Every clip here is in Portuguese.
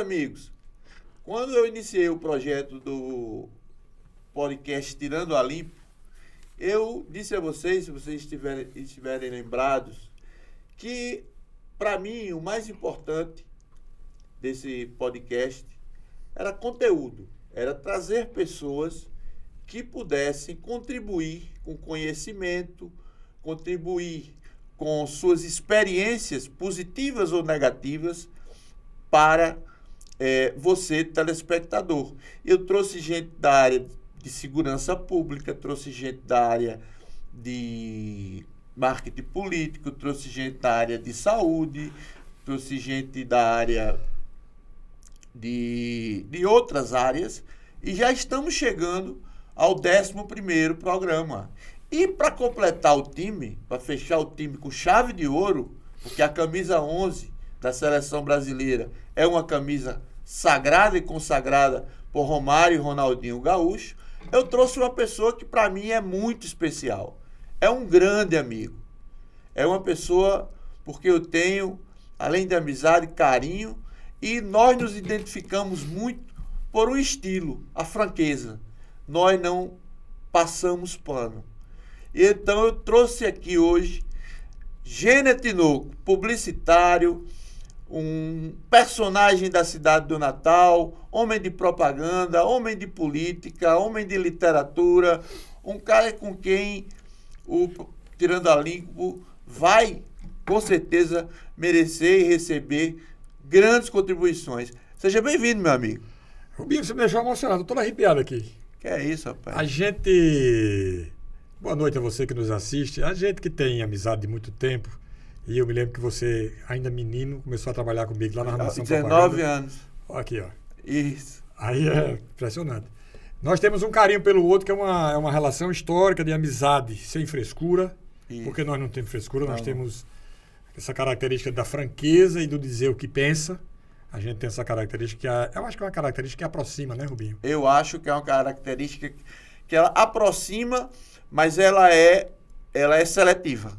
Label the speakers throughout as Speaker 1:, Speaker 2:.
Speaker 1: amigos, quando eu iniciei o projeto do podcast Tirando a Limpo, eu disse a vocês, se vocês estiverem lembrados, que, para mim, o mais importante desse podcast era conteúdo, era trazer pessoas que pudessem contribuir com conhecimento, contribuir com suas experiências positivas ou negativas para você, telespectador. Eu trouxe gente da área de segurança pública, trouxe gente da área de marketing político, trouxe gente da área de saúde, trouxe gente da área de outras áreas, e já estamos chegando ao 11º programa. E para completar o time, para fechar o time com chave de ouro, porque a camisa 11 da seleção brasileira é uma camisa sagrada e consagrada por Romário e Ronaldinho Gaúcho, eu trouxe uma pessoa que para mim é muito especial. É um grande amigo. É uma pessoa porque eu tenho, além de amizade, carinho, e nós nos identificamos muito por um estilo, a franqueza. Nós não passamos pano. Então eu trouxe aqui hoje Gêner Tinoco, publicitário, um personagem da cidade do Natal, homem de propaganda, homem de política, homem de literatura, um cara com quem o Tirando a Limpo vai, com certeza, merecer e receber grandes contribuições. Seja bem-vindo, meu amigo.
Speaker 2: Rubinho, você me deixou emocionado, estou todo arrepiado aqui.
Speaker 1: Que é isso, rapaz?
Speaker 2: A gente... Boa noite a você que nos assiste. A gente que tem amizade de muito tempo, e eu me lembro que você, ainda menino, começou a trabalhar comigo lá na Armação
Speaker 1: 19 anos.
Speaker 2: Olha aqui, ó.
Speaker 1: Isso.
Speaker 2: Aí é impressionante. Nós temos um carinho pelo outro, que é uma relação histórica de amizade sem frescura,
Speaker 1: Isso.
Speaker 2: Porque nós não temos frescura,
Speaker 1: Não.
Speaker 2: nós temos essa característica da franqueza e do dizer o que pensa. A gente tem essa característica, eu acho que é uma característica que aproxima, né, Rubinho?
Speaker 1: Eu acho que é uma característica que ela aproxima, mas ela é seletiva.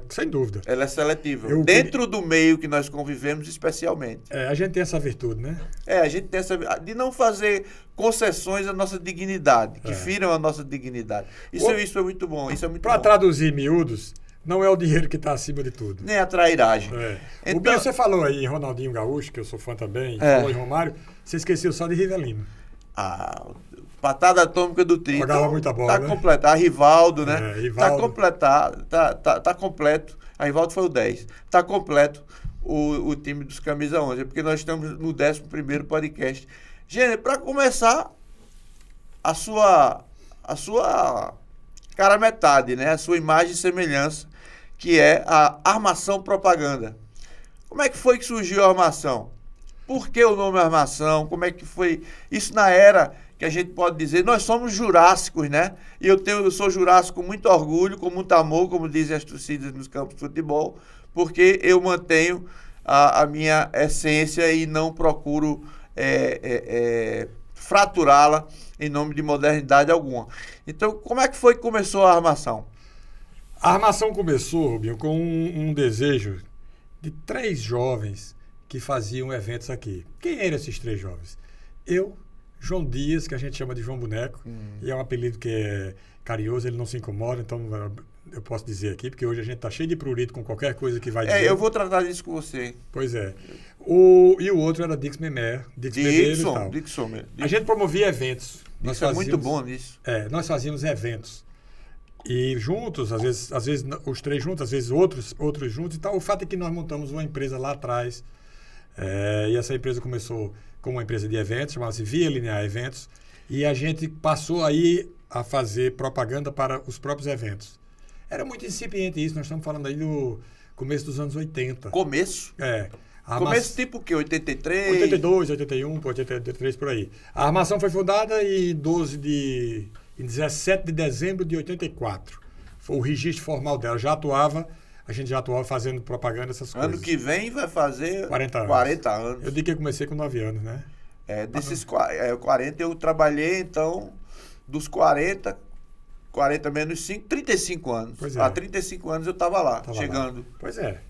Speaker 2: Sem dúvida.
Speaker 1: Ela é seletiva. Dentro do meio que nós convivemos, especialmente.
Speaker 2: A gente tem essa virtude, né?
Speaker 1: A gente tem essa de não fazer concessões à nossa dignidade, que firam a nossa dignidade. Isso é muito bom. Isso é muito
Speaker 2: Para
Speaker 1: bom.
Speaker 2: traduzir em miúdos, não é o dinheiro que está acima de tudo.
Speaker 1: Nem a trairagem.
Speaker 2: Então, Rubinho, você falou aí em Ronaldinho Gaúcho, que eu sou fã também, falou em Romário, você esqueceu só de Rivelino.
Speaker 1: Patada atômica do Tri.
Speaker 2: Jogava muita bola,
Speaker 1: tá
Speaker 2: né?
Speaker 1: completo. A Rivaldo, né?
Speaker 2: Rivaldo.
Speaker 1: Tá completado. Tá completo. A Rivaldo foi o 10. Tá completo o time dos Camisa 11, porque nós estamos no 11º podcast. Gêner, para começar, a sua cara metade, né? A sua imagem e semelhança, que é a Armação Propaganda. Como é que foi que surgiu a Armação? Por que o nome Armação? Como é que foi isso na era que a gente pode dizer? Nós somos jurássicos, né? E eu sou jurássico com muito orgulho, com muito amor, como dizem as torcidas nos campos de futebol, porque eu mantenho a minha essência e não procuro fraturá-la em nome de modernidade alguma. Então, como é que foi que começou a Armação?
Speaker 2: A Armação começou, Rubinho, com um desejo de 3 jovens que faziam eventos aqui. Quem eram esses 3 jovens? Eu, João Dias, que a gente chama de João Boneco, e é um apelido que é carinhoso, ele não se incomoda, então eu posso dizer aqui, porque hoje a gente está cheio de prurito com qualquer coisa que vai dizer.
Speaker 1: Eu vou tratar disso com você.
Speaker 2: Pois é. E o outro era Dix Memer,
Speaker 1: Dixon.
Speaker 2: A gente promovia eventos.
Speaker 1: Nós fazíamos, muito bom nisso.
Speaker 2: Nós fazíamos eventos. E juntos, às vezes os 3 juntos, às vezes outros juntos. Então, o fato é que nós montamos uma empresa lá atrás. E essa empresa começou como uma empresa de eventos, chamava-se Via Linear Eventos. E a gente passou aí a fazer propaganda para os próprios eventos. Era muito incipiente isso, nós estamos falando aí do começo dos anos 80.
Speaker 1: Começo? Começo tipo o quê? 83?
Speaker 2: 82, 81, 83, por aí. A Armação foi fundada em 17 de dezembro de 84. Foi o registro formal dela. A gente já atuava fazendo propaganda, essas coisas.
Speaker 1: Ano que vem vai fazer 40 anos.
Speaker 2: Eu digo que eu comecei com 9 anos, né?
Speaker 1: Desses 40 eu trabalhei, então, dos 40 menos 5, 35 anos.
Speaker 2: Pois é.
Speaker 1: Há 35 anos eu estava lá, chegando.
Speaker 2: Pois é.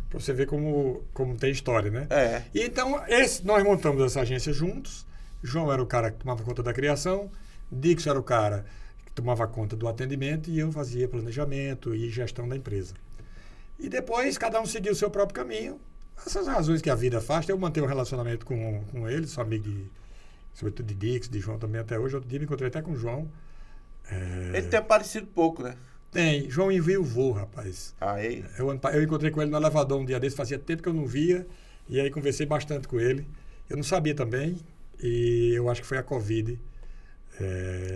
Speaker 2: Para você ver como tem história, né?
Speaker 1: É.
Speaker 2: E então, nós montamos essa agência juntos. João era o cara que tomava conta da criação, Dixon era o cara que tomava conta do atendimento e eu fazia planejamento e gestão da empresa. E depois, cada um seguiu o seu próprio caminho. Essas razões que a vida faz, eu mantenho um relacionamento com ele, sou amigo sobretudo de Dixon, de João também até hoje. Outro dia me encontrei até com o João.
Speaker 1: Ele tem aparecido pouco, né?
Speaker 2: Tem. João enviou, rapaz.
Speaker 1: Aí.
Speaker 2: Eu encontrei com ele no elevador um dia desse, fazia tempo que eu não via, e aí conversei bastante com ele. Eu não sabia também, e eu acho que foi a Covid.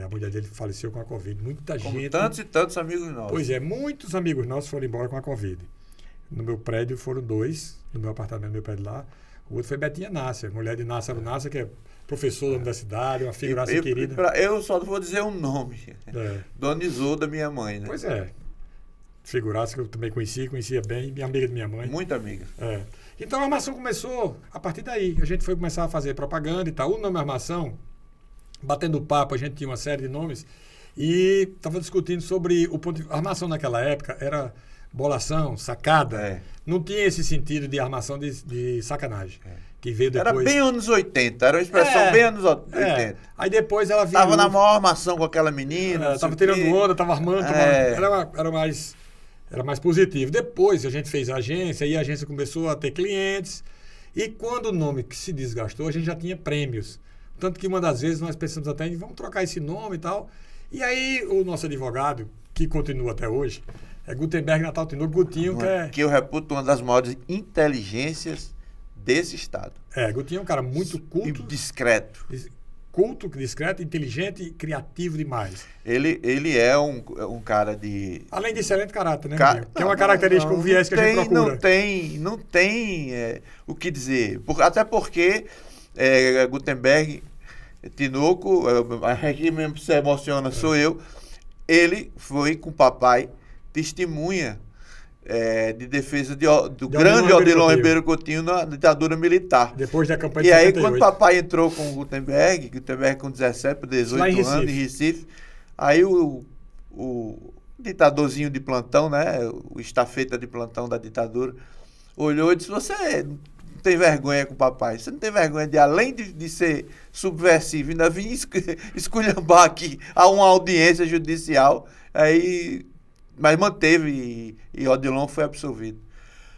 Speaker 2: A mulher dele faleceu com a Covid. Muita
Speaker 1: Como
Speaker 2: gente.
Speaker 1: tantos e tantos amigos nossos.
Speaker 2: Pois é, muitos amigos nossos foram embora com a Covid. No meu prédio foram 2, no meu apartamento, no meu prédio lá. O outro foi Betinha Nácia, mulher de Nácia, que é professor da universidade, uma figuraça querida.
Speaker 1: Eu só vou dizer um nome. Dona Isolda, minha mãe, né?
Speaker 2: Pois é. Figuraça que eu também conhecia bem, minha amiga de minha mãe.
Speaker 1: Muito amiga.
Speaker 2: Então a Armação começou a partir daí. A gente foi começar a fazer propaganda e tal. O nome Armação, batendo papo, a gente tinha uma série de nomes e estava discutindo sobre o ponto de... A armação naquela época era bolação, sacada. Não tinha esse sentido de armação de sacanagem. Que veio depois.
Speaker 1: Era bem anos 80, era uma expressão bem anos 80.
Speaker 2: Aí depois ela virou...
Speaker 1: Tava na maior armação com aquela menina.
Speaker 2: Tava tirando onda, tava armando. Era mais positivo. Depois a gente fez a agência e a agência começou a ter clientes. E quando o nome que se desgastou, a gente já tinha prêmios. Tanto que uma das vezes nós pensamos até em vamos trocar esse nome e tal. E aí o nosso advogado, que continua até hoje, é Gutenberg Natal Tinoco Gutinho,
Speaker 1: que eu reputo uma das maiores inteligências desse estado.
Speaker 2: Gutinho é um cara muito culto.
Speaker 1: E discreto.
Speaker 2: Culto, discreto, inteligente e criativo demais.
Speaker 1: Ele é um cara de...
Speaker 2: Além de excelente caráter, né? Que é uma característica, um viés que a gente procura.
Speaker 1: Não tem o que dizer. Até porque Gutenberg, Tinoco, aqui mesmo se emociona, sou eu. Ele foi com o papai testemunha de defesa do grande Odilon Ribeiro Coutinho na ditadura militar.
Speaker 2: Depois da campanha de 78.
Speaker 1: E aí, quando o papai entrou com o Gutenberg com 17 para 18 anos, em Recife, aí o ditadorzinho de plantão, né, o estafeta de plantão da ditadura, olhou e disse: você não tem vergonha com o papai? Você não tem vergonha de, além de ser subversivo, ainda vir esculhambar aqui a uma audiência judicial? Mas manteve e Odilon foi absolvido.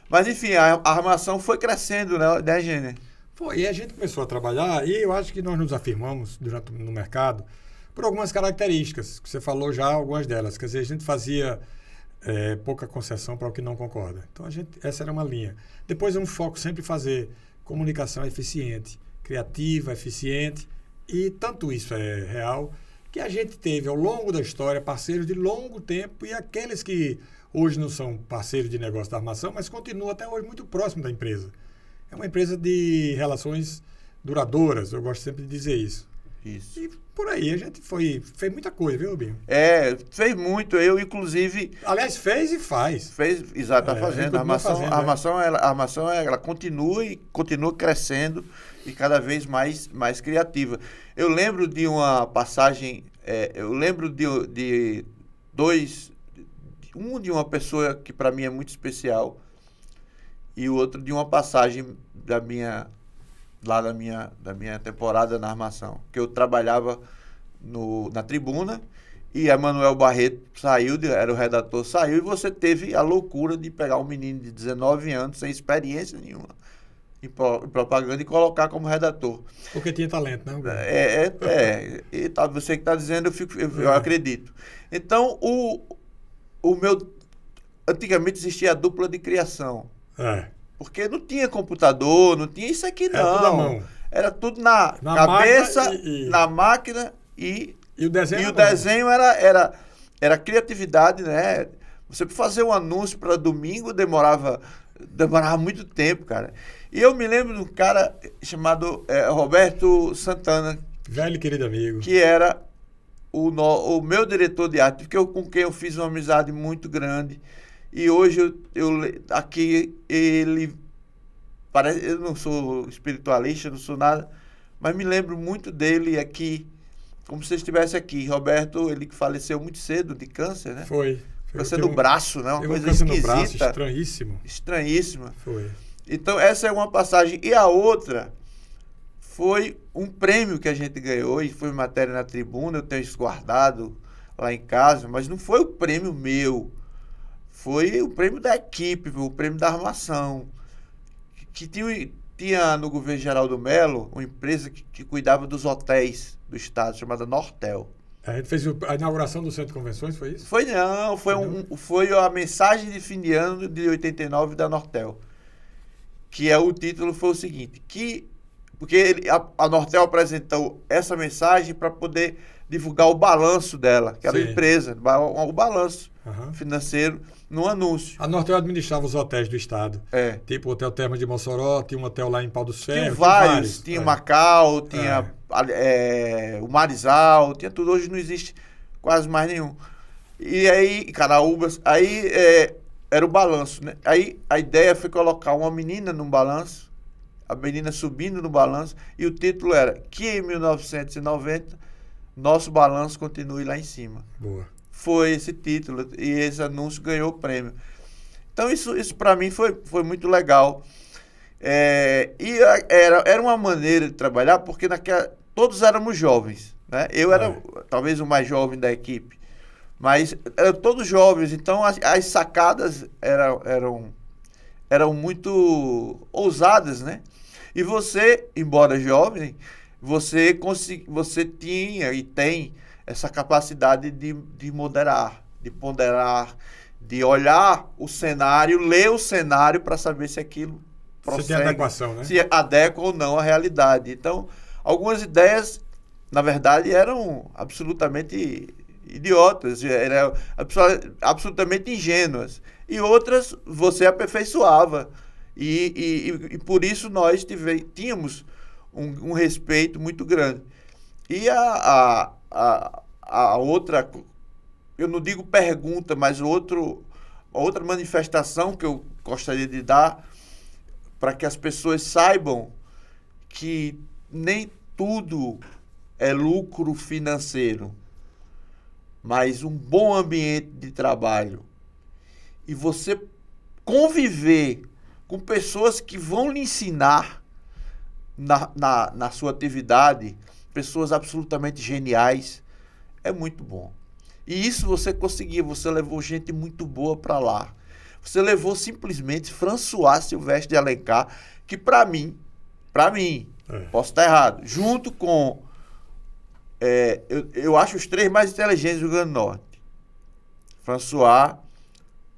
Speaker 1: Mas, enfim, a armação foi crescendo, né, Gêner?
Speaker 2: Foi, e a gente começou a trabalhar e eu acho que nós nos afirmamos no mercado por algumas características, que você falou já algumas delas. Quer dizer, a gente fazia pouca concessão para o que não concorda. Então, essa era uma linha. Depois, um foco sempre fazer comunicação eficiente, criativa, eficiente, e tanto isso é real, que a gente teve, ao longo da história, parceiros de longo tempo e aqueles que hoje não são parceiros de negócio da armação, mas continuam até hoje muito próximo da empresa. É uma empresa de relações duradouras, eu gosto sempre de dizer isso.
Speaker 1: Isso.
Speaker 2: E por aí a gente fez muita coisa, viu, Rubinho?
Speaker 1: Fez muito. Eu, inclusive...
Speaker 2: Aliás, fez e faz.
Speaker 1: Exato, está fazendo. A armação ela continua crescendo e cada vez mais criativa. Eu lembro de uma passagem, de uma pessoa que para mim é muito especial e o outro de uma passagem da minha temporada na armação, que eu trabalhava na tribuna e Emanuel Barreto era o redator, saiu e você teve a loucura de pegar um menino de 19 anos sem experiência nenhuma em propaganda e colocar como redator.
Speaker 2: Porque tinha talento, né?
Speaker 1: Você que está dizendo, eu acredito. Então, antigamente existia a dupla de criação. Porque não tinha computador, não tinha isso aqui, não.
Speaker 2: Era tudo à mão.
Speaker 1: Era tudo na cabeça, na máquina e o desenho era criatividade, né? Você para fazer um anúncio para domingo demorava muito tempo, cara. E eu me lembro de um cara chamado Roberto Santana.
Speaker 2: Velho querido amigo.
Speaker 1: Que era o meu diretor de arte, com quem eu fiz uma amizade muito grande. E hoje aqui ele parece, eu não sou espiritualista, não sou nada, mas me lembro muito dele aqui, como se estivesse aqui. Roberto, ele que faleceu muito cedo de câncer, né?
Speaker 2: Foi
Speaker 1: câncer no braço, né? Uma coisa
Speaker 2: câncer
Speaker 1: esquisita.
Speaker 2: no braço, estranhíssimo.
Speaker 1: Estranhíssima.
Speaker 2: Foi.
Speaker 1: Então, essa é uma passagem. E a outra foi um prêmio que a gente ganhou, e foi matéria na Tribuna, eu tenho isso guardado lá em casa, mas não foi o prêmio meu, foi o prêmio da equipe, o prêmio da armação, que tinha no governo Geraldo Mello uma empresa que cuidava dos hotéis do estado, chamada Nortel.
Speaker 2: A gente fez a inauguração do Centro de Convenções, foi isso?
Speaker 1: Foi a mensagem de fim de ano de 89 da Nortel. Que o título foi o seguinte, porque a Nortel apresentou essa mensagem para poder divulgar o balanço dela, que era a empresa, o balanço financeiro no anúncio.
Speaker 2: A Nortel administrava os hotéis do estado. Tipo o Hotel Termas de Mossoró, tinha um hotel lá em Pau dos Ferros.
Speaker 1: Tinha vários. Tinha Macau, tinha o Marizal, tinha tudo. Hoje não existe quase mais nenhum. E aí, Caraúbas, era o balanço, né? Aí a ideia foi colocar uma menina no balanço, a menina subindo no balanço, e o título era que em 1990 nosso balanço continue lá em cima.
Speaker 2: Boa.
Speaker 1: Foi esse título, e esse anúncio ganhou o prêmio. Então isso para mim foi muito legal. E era uma maneira de trabalhar, porque todos éramos jovens, né? Eu era talvez o mais jovem da equipe, mas eram todos jovens, então as sacadas eram muito ousadas, né? E você, embora jovem, você tinha e tem essa capacidade de moderar, de ponderar, de olhar o cenário, ler o cenário para saber se aquilo prossegue,
Speaker 2: se tem adequação, né?
Speaker 1: Se adequa ou não à realidade. Então, algumas ideias, na verdade, eram absolutamente idiotas, eram absolutamente ingênuas. E outras você aperfeiçoava. E por isso nós tínhamos um respeito muito grande. E a outra, eu não digo pergunta, mas outra manifestação que eu gostaria de dar para que as pessoas saibam que nem tudo é lucro financeiro, mas um bom ambiente de trabalho. E você conviver com pessoas que vão lhe ensinar na sua atividade, pessoas absolutamente geniais, é muito bom. E isso você conseguiu, você levou gente muito boa para lá. Você levou simplesmente François Silvestre de Alencar, que para mim, posso estar errado, junto com, eu acho os três mais inteligentes do Rio Grande do Norte. François,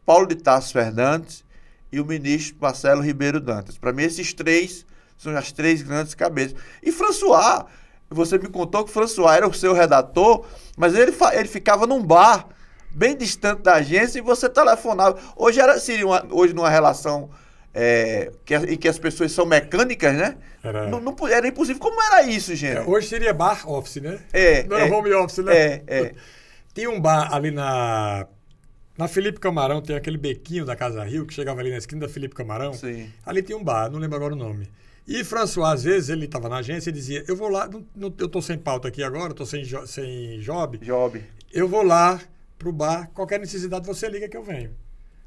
Speaker 1: Paulo de Tarso Fernandes e o ministro Marcelo Ribeiro Dantas. Para mim, esses três são as três grandes cabeças. E François, você me contou que François era o seu redator, mas ele ficava num bar bem distante da agência e você telefonava. Hoje hoje numa relação em que as pessoas são mecânicas, né? Era impossível. Como era isso, gente?
Speaker 2: Hoje seria bar office, né? Não era home office, né? Tinha um bar ali na Felipe Camarão, tem aquele bequinho da Casa Rio, que chegava ali na esquina da Felipe Camarão.
Speaker 1: Sim.
Speaker 2: Ali tinha um bar, não lembro agora o nome. E François, às vezes, ele estava na agência e dizia, eu vou lá, eu estou sem pauta aqui agora, estou sem job. Eu vou lá pro bar, qualquer necessidade você liga que eu venho.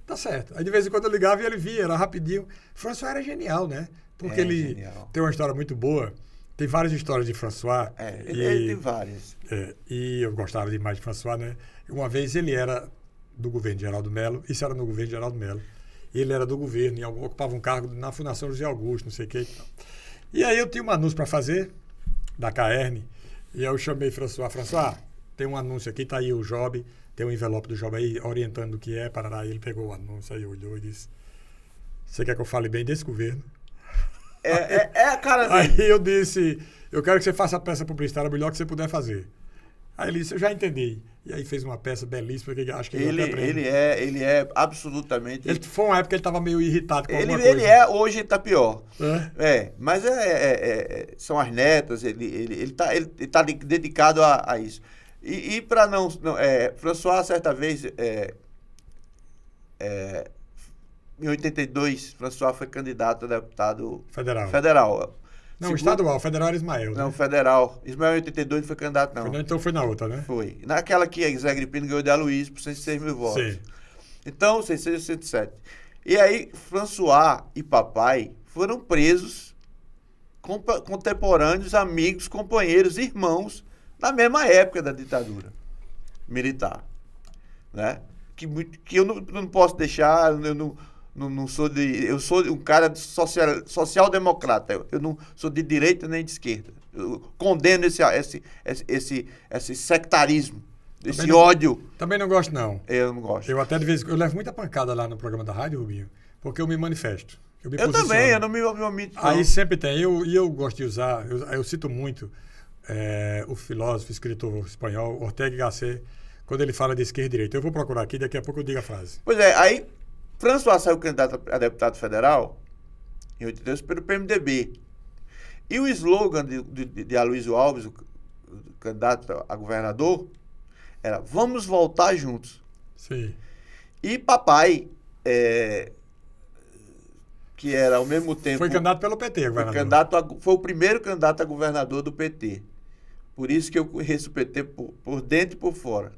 Speaker 2: Tá certo. Aí de vez em quando eu ligava e ele via, era rapidinho. François era genial, né? Porque ele tem uma história muito boa. Tem várias histórias de François.
Speaker 1: Ele tem várias.
Speaker 2: E eu gostava demais de François, né? Uma vez ele era do governo de Geraldo Mello, isso era no governo de Geraldo Mello. Ele era do governo, ocupava um cargo na Fundação José Augusto, não sei o que. E aí eu tinha um anúncio para fazer, da Caerne, e eu chamei François, tem um anúncio aqui, tá aí o job, tem um envelope do job aí, orientando o que é, parará. Ele pegou o anúncio, aí olhou e disse, você quer que eu fale bem desse governo?
Speaker 1: Cara...
Speaker 2: Aí eu disse, eu quero que você faça a peça publicitária melhor que você puder fazer. Aí ele disse, eu já entendi. E aí fez uma peça belíssima, que acho que
Speaker 1: ele é absolutamente...
Speaker 2: Foi uma época que ele estava meio irritado com alguma coisa.
Speaker 1: Hoje ele está pior. Mas são as netas, ele tá dedicado a isso. E para não François, certa vez, em 82, François foi candidato a deputado federal.
Speaker 2: Não, estadual, federal era Ismael.
Speaker 1: Não, federal. Ismael em 82 não foi candidato, não.
Speaker 2: Então foi na outra, né?
Speaker 1: Foi. Naquela que Zé Gripino ganhou de Aloysio por 106 mil votos.
Speaker 2: Sim.
Speaker 1: Então, 66 e 107. E aí, François e papai foram presos, contemporâneos, amigos, companheiros, irmãos, na mesma época da ditadura militar, né? Que eu não posso deixar, eu não sou eu sou um cara social-democrata, eu não sou de direita nem de esquerda. Eu condeno esse sectarismo, esse ódio.
Speaker 2: Também não gosto, não.
Speaker 1: Eu não gosto.
Speaker 2: Eu até de vez em quando, eu levo muita pancada lá no programa da rádio, Rubinho, porque eu me manifesto.
Speaker 1: Eu também, eu não me omito.
Speaker 2: Aí sempre tem, eu gosto de usar, eu cito muito o filósofo, escritor espanhol, Ortega y Gasset, quando ele fala de esquerda e direita. Eu vou procurar aqui, daqui a pouco eu digo a frase.
Speaker 1: Pois é, aí François saiu candidato a deputado federal em 82 pelo PMDB. E o slogan de Aloysio Alves, o candidato a governador, era "Vamos voltar juntos".
Speaker 2: Sim.
Speaker 1: E papai, que era ao mesmo tempo...
Speaker 2: Foi candidato pelo PT, governador.
Speaker 1: Foi o primeiro candidato a governador do PT. Por isso que eu conheço o PT por dentro e por fora.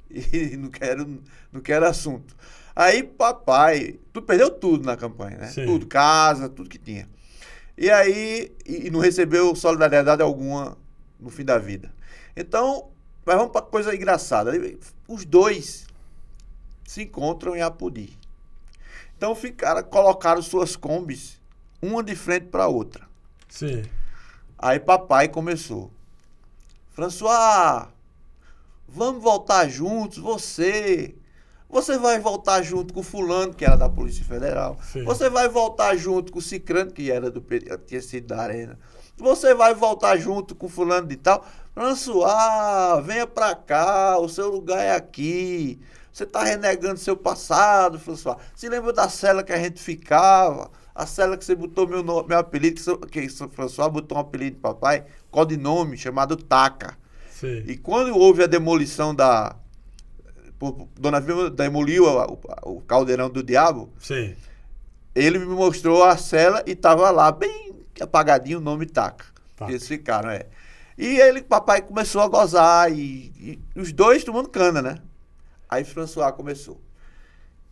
Speaker 1: E não quero assunto. Aí papai, perdeu tudo na campanha, né?
Speaker 2: Sim.
Speaker 1: Tudo, casa, tudo que tinha. E aí, não recebeu solidariedade alguma no fim da vida. Então, mas vamos para coisa engraçada. Os dois se encontram em Apodi. Então colocaram suas combis, uma de frente para a outra.
Speaker 2: Sim.
Speaker 1: Aí papai começou. François, vamos voltar juntos, você vai voltar junto com o fulano, que era da Polícia Federal.
Speaker 2: Sim.
Speaker 1: Você vai voltar junto com o Cicrano, que era tinha sido da Arena. Você vai voltar junto com o fulano de tal. François, venha pra cá, o seu lugar é aqui. Você tá renegando seu passado, François. Se lembra da cela que a gente ficava? A cela que você botou meu apelido, que François botou um apelido de papai, codinome, chamado Taca.
Speaker 2: Sim.
Speaker 1: E quando houve a demolição Dona Vilma demoliu o caldeirão do diabo.
Speaker 2: Sim.
Speaker 1: Ele me mostrou a cela e tava lá, bem apagadinho, o nome Taca. Eles ficaram, E papai começou a gozar e os dois tomando cana, né? Aí François começou.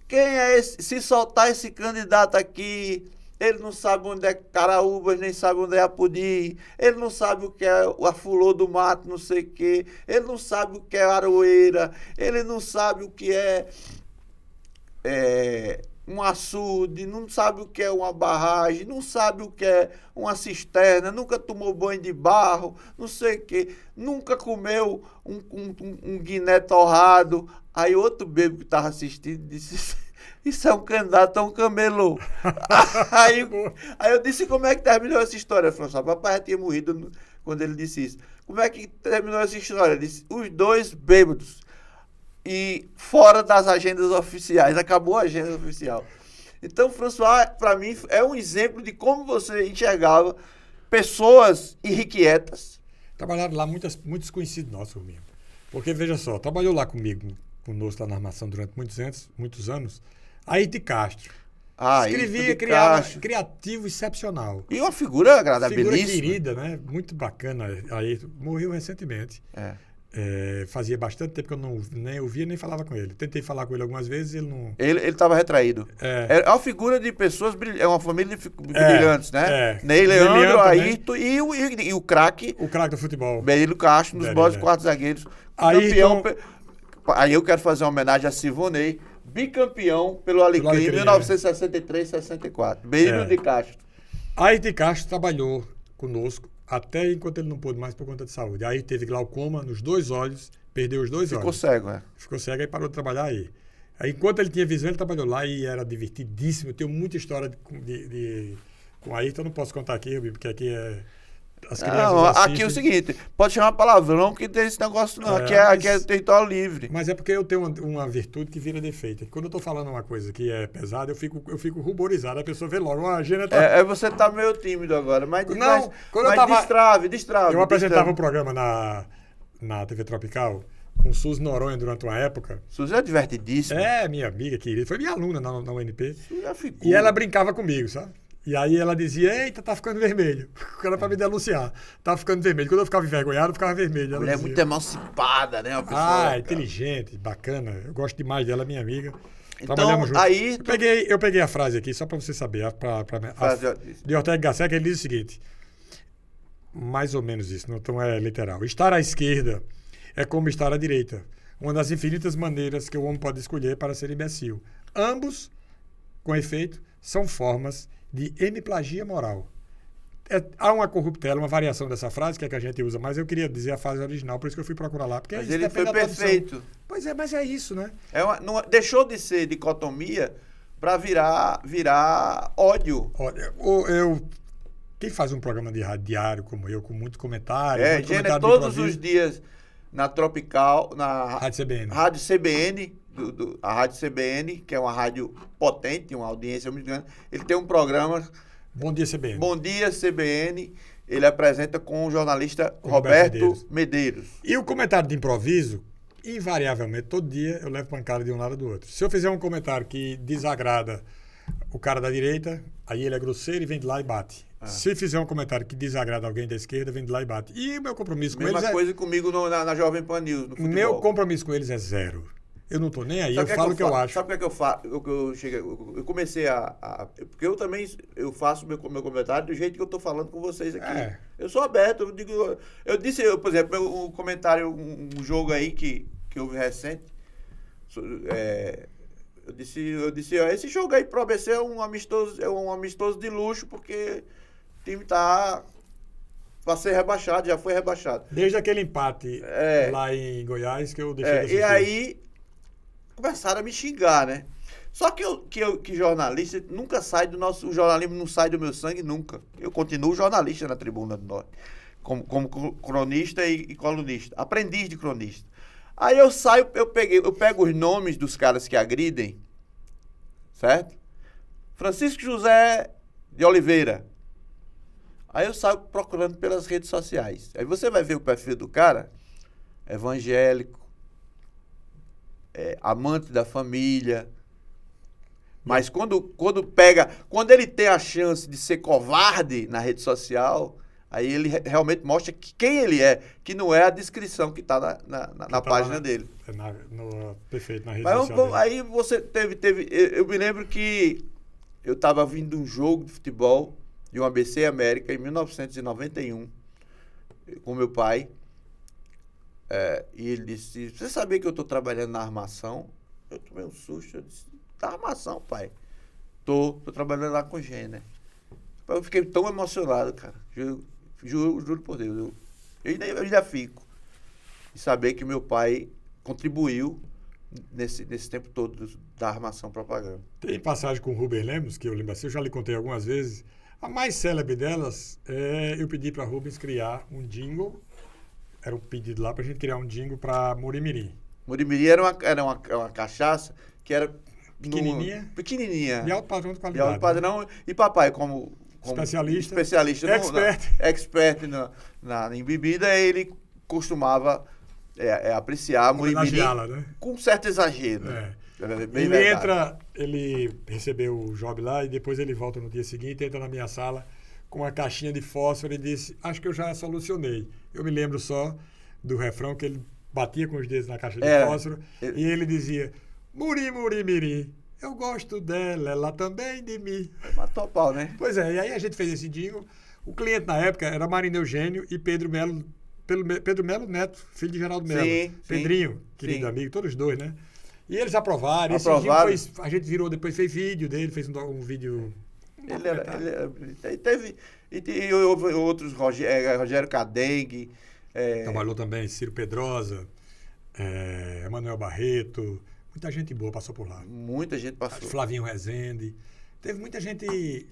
Speaker 1: Quem é esse? Se soltar esse candidato aqui, ele não sabe onde é Caraúbas, nem sabe onde é Apodi, ele não sabe o que é a Fulô do Mato, não sei o quê, ele não sabe o que é Aroeira, ele não sabe o que é um açude, não sabe o que é uma barragem, não sabe o que é uma cisterna, nunca tomou banho de barro, não sei o quê, nunca comeu um guiné torrado. Aí outro bêbado que estava assistindo disse: "Isso é um candidato a um camelô". aí eu disse: "Como é que terminou essa história, François?" Papai já tinha morrido quando ele disse isso. Como é que terminou essa história? Ele disse: "Os dois bêbados e fora das agendas oficiais". Acabou a agenda oficial. Então, François, para mim, é um exemplo de como você enxergava pessoas irrequietas.
Speaker 2: Trabalharam lá muitos conhecidos nossos, Rubinho. Porque, veja só, trabalhou lá conosco lá na armação durante muitos anos, Ayrton Castro. Escrevia, criativo, excepcional.
Speaker 1: E uma figura agradabilíssima.
Speaker 2: Figura querida, né? Muito bacana. Ayrton morreu recentemente. Fazia bastante tempo que eu nem ouvia nem falava com ele. Tentei falar com ele algumas vezes e ele não...
Speaker 1: Ele estava retraído. É uma figura de pessoas brilhantes, é uma família de brilhantes, né? Ney Leandro, Ayrton e o craque...
Speaker 2: O craque do futebol.
Speaker 1: Berílio Castro, nos bons quartos zagueiros. Campeão... Aí eu quero fazer uma homenagem a Sivonei, bicampeão pelo Alecrim em 1963-64. Berílio de Castro.
Speaker 2: Ayrton Castro trabalhou conosco até enquanto ele não pôde mais por conta de saúde. Aí teve glaucoma nos 2 olhos, perdeu os 2 olhos.
Speaker 1: Ficou cego, né?
Speaker 2: Ficou cego e parou de trabalhar aí. Aí enquanto ele tinha visão, ele trabalhou lá e era divertidíssimo. Eu tenho muita história com Ayrton, eu não posso contar aqui, porque aqui as crianças
Speaker 1: aqui é o seguinte, pode chamar palavrão que tem esse negócio não, aqui é território livre.
Speaker 2: Mas é porque eu tenho uma virtude que vira defeito. Quando eu tô falando uma coisa que é pesada, eu fico ruborizado, a pessoa vê logo, a agenda tá...
Speaker 1: você tá meio tímido agora, mas destrave.
Speaker 2: Eu apresentava um programa na TV Tropical com Suzy Noronha durante uma época.
Speaker 1: Suzy é divertidíssima.
Speaker 2: Minha amiga querida, foi minha aluna na UNP.
Speaker 1: Suzy é figura.
Speaker 2: E ela brincava comigo, sabe? E aí ela dizia: "Eita, tá ficando vermelho". Era pra me denunciar. Tá ficando vermelho. Quando eu ficava envergonhado, eu ficava vermelho.
Speaker 1: Ela é muito emancipada, né? Uma pessoa,
Speaker 2: inteligente, bacana. Eu gosto demais dela, minha amiga.
Speaker 1: Então,
Speaker 2: Trabalhamos juntos.
Speaker 1: aí...
Speaker 2: Eu peguei a frase aqui, só para você saber. De Ortega y Gasset, ele diz o seguinte, mais ou menos isso, não é literal. Estar à esquerda é como estar à direita. Uma das infinitas maneiras que o homem pode escolher para ser imbecil. Ambos, com efeito, são formas de hemiplagia moral. Há uma corruptela, uma variação dessa frase, que é que a gente usa, mas eu queria dizer a frase original, por isso que eu fui procurar lá. Porque
Speaker 1: mas
Speaker 2: isso
Speaker 1: ele foi perfeito.
Speaker 2: Pois é, mas é isso, né?
Speaker 1: Deixou de ser dicotomia para virar ódio.
Speaker 2: Olha, quem faz um programa de rádio diário como eu, com muito comentário...
Speaker 1: Todos os dias na Tropical, na
Speaker 2: Rádio CBN.
Speaker 1: Rádio CBN, a Rádio CBN, que é uma rádio potente, uma audiência muito grande, ele tem um programa...
Speaker 2: Bom Dia CBN.
Speaker 1: Bom Dia CBN, ele apresenta com o jornalista Roberto Medeiros.
Speaker 2: E o comentário de improviso, invariavelmente, todo dia eu levo pancada de um lado ou do outro. Se eu fizer um comentário que desagrada o cara da direita, aí ele é grosseiro e vem de lá e bate. Se fizer um comentário que desagrada alguém da esquerda, vem de lá e bate. E o meu compromisso com eles
Speaker 1: Mesma coisa comigo na Jovem Pan News, no futebol.
Speaker 2: Meu compromisso com eles é zero. Eu não tô nem aí, eu falo o que eu acho.
Speaker 1: Sabe o que é que eu faço? Eu comecei porque eu também faço meu comentário do jeito que eu tô falando com vocês aqui. Eu sou aberto, por exemplo, um comentário, um jogo aí que houve recente, eu disse, esse jogo aí pro ABC é um amistoso de luxo, porque o time tá para ser rebaixado, já foi rebaixado.
Speaker 2: Desde aquele empate lá em Goiás que eu deixei de assistir.
Speaker 1: E aí começaram a me xingar, né? Só que jornalista nunca sai do nosso... O jornalismo não sai do meu sangue nunca. Eu continuo jornalista na Tribuna do Norte. Como cronista e colunista. Aprendiz de cronista. Aí eu saio, eu pego os nomes dos caras que agridem, certo? Francisco José de Oliveira. Aí eu saio procurando pelas redes sociais. Aí você vai ver o perfil do cara, evangélico, amante da família. Mas quando ele tem a chance de ser covarde na rede social, aí ele realmente mostra quem ele é, que não é a descrição que está na página dele.
Speaker 2: Perfeito, na rede social.
Speaker 1: Aí você teve. Eu me lembro que eu estava vindo de um jogo de futebol de um ABC América em 1991 com meu pai. E ele disse: você sabia que eu estou trabalhando na armação? Eu tomei um susto. Eu disse: da armação, pai? Tô trabalhando lá com o Gêner. Eu fiquei tão emocionado, cara. Juro por Deus. Eu ainda fico. E saber que meu pai contribuiu nesse tempo todo da armação propaganda.
Speaker 2: Tem passagem com o Rubem Lemos, que eu lembro assim, eu já lhe contei algumas vezes. A mais célebre delas eu pedi para Rubens criar um jingle. Era um pedido lá pra gente criar um jingle pra Murimirim.
Speaker 1: Murimirim era uma cachaça que era... Pequenininha.
Speaker 2: De alto padrão de qualidade.
Speaker 1: De alto padrão. Né? E papai, como especialista expert em bebida, ele costumava apreciar Murimirim, né? Com certo exagero.
Speaker 2: Ele recebeu o job lá e depois ele volta no dia seguinte, entra na minha sala com uma caixinha de fósforo e disse: acho que eu já solucionei. Eu me lembro só do refrão que ele batia com os dedos na caixa de fósforo e ele dizia: Murimirim, eu gosto dela, ela também de mim.
Speaker 1: Matou a pau, né?
Speaker 2: Pois é, e aí a gente fez esse jingle. O cliente na época era Marina Eugênio e Pedro Melo Neto, filho de Geraldo Melo. Pedrinho, querido amigo, todos dois, né? E eles aprovaram. Esse jingle a gente virou, depois fez vídeo dele, fez um vídeo...
Speaker 1: E houve outros, Rogério Cadengue.
Speaker 2: Trabalhou também Ciro Pedrosa, Emanuel Barreto, muita gente boa passou por lá.
Speaker 1: Muita gente passou.
Speaker 2: Flavinho Rezende. Teve muita gente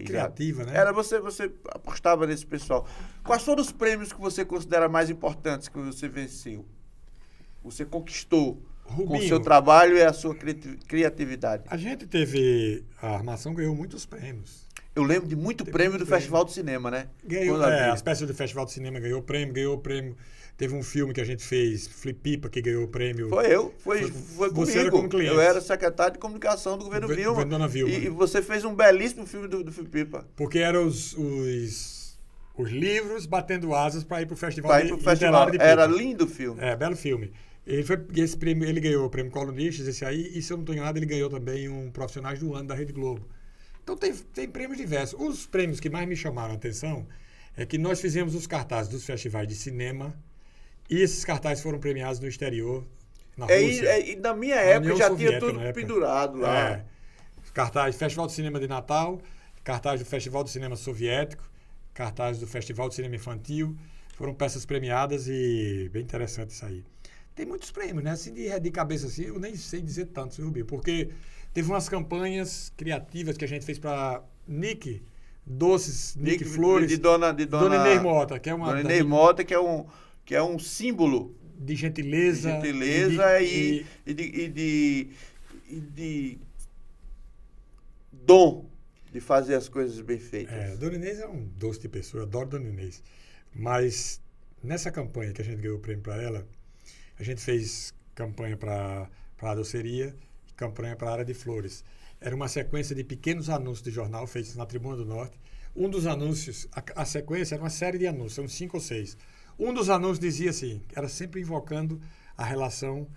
Speaker 2: criativa, né?
Speaker 1: Você apostava nesse pessoal. Quais foram os prêmios que você considera mais importantes que você venceu? Você conquistou Rubinho, com o seu trabalho e a sua criatividade?
Speaker 2: A gente teve... A armação ganhou muitos prêmios.
Speaker 1: Eu lembro de muito prêmio do Festival do Cinema, né?
Speaker 2: Ganhou, a espécie do Festival do Cinema ganhou prêmio. Teve um filme que a gente fez, Flip Pipa, que ganhou o prêmio.
Speaker 1: Foi
Speaker 2: você
Speaker 1: comigo.
Speaker 2: Era como cliente.
Speaker 1: Eu era secretário de comunicação do governo Vilma.
Speaker 2: Dona Vilma.
Speaker 1: E você fez um belíssimo filme do Flip Pipa.
Speaker 2: Porque eram os livros batendo asas para ir pro festival.
Speaker 1: Era lindo o filme.
Speaker 2: Belo filme. Esse prêmio, ele ganhou o prêmio Colunistas, esse aí, e se eu não estou enganado, ele ganhou também um Profissionais do Ano da Rede Globo. Então tem prêmios diversos. Os prêmios que mais me chamaram a atenção é que nós fizemos os cartazes dos festivais de cinema e esses cartazes foram premiados no exterior, na Rússia.
Speaker 1: E na minha época já tinha tudo
Speaker 2: época.
Speaker 1: pendurado lá.
Speaker 2: Cartaz do Festival de Cinema de Natal, cartaz do Festival de Cinema Soviético, cartaz do Festival de Cinema Infantil. Foram peças premiadas e bem interessante isso aí. Tem muitos prêmios, né? Assim, de cabeça assim, eu nem sei dizer tanto, viu, Rubinho? Porque teve umas campanhas criativas que a gente fez para Nick Doces, Nick Flores.
Speaker 1: De dona
Speaker 2: Inês Mota, que é uma...
Speaker 1: Dona Inês Mota, que é um símbolo
Speaker 2: de gentileza.
Speaker 1: De gentileza e de dom de fazer as coisas bem feitas.
Speaker 2: Dona Inês é um doce de pessoa, eu adoro Dona Inês. Mas nessa campanha que a gente ganhou o prêmio para ela, a gente fez campanha para a doceria e campanha para a área de flores. Era uma sequência de pequenos anúncios de jornal feitos na Tribuna do Norte. Um dos anúncios, a sequência era uma série de anúncios, são 5 ou 6. Um dos anúncios dizia assim, era sempre invocando a relação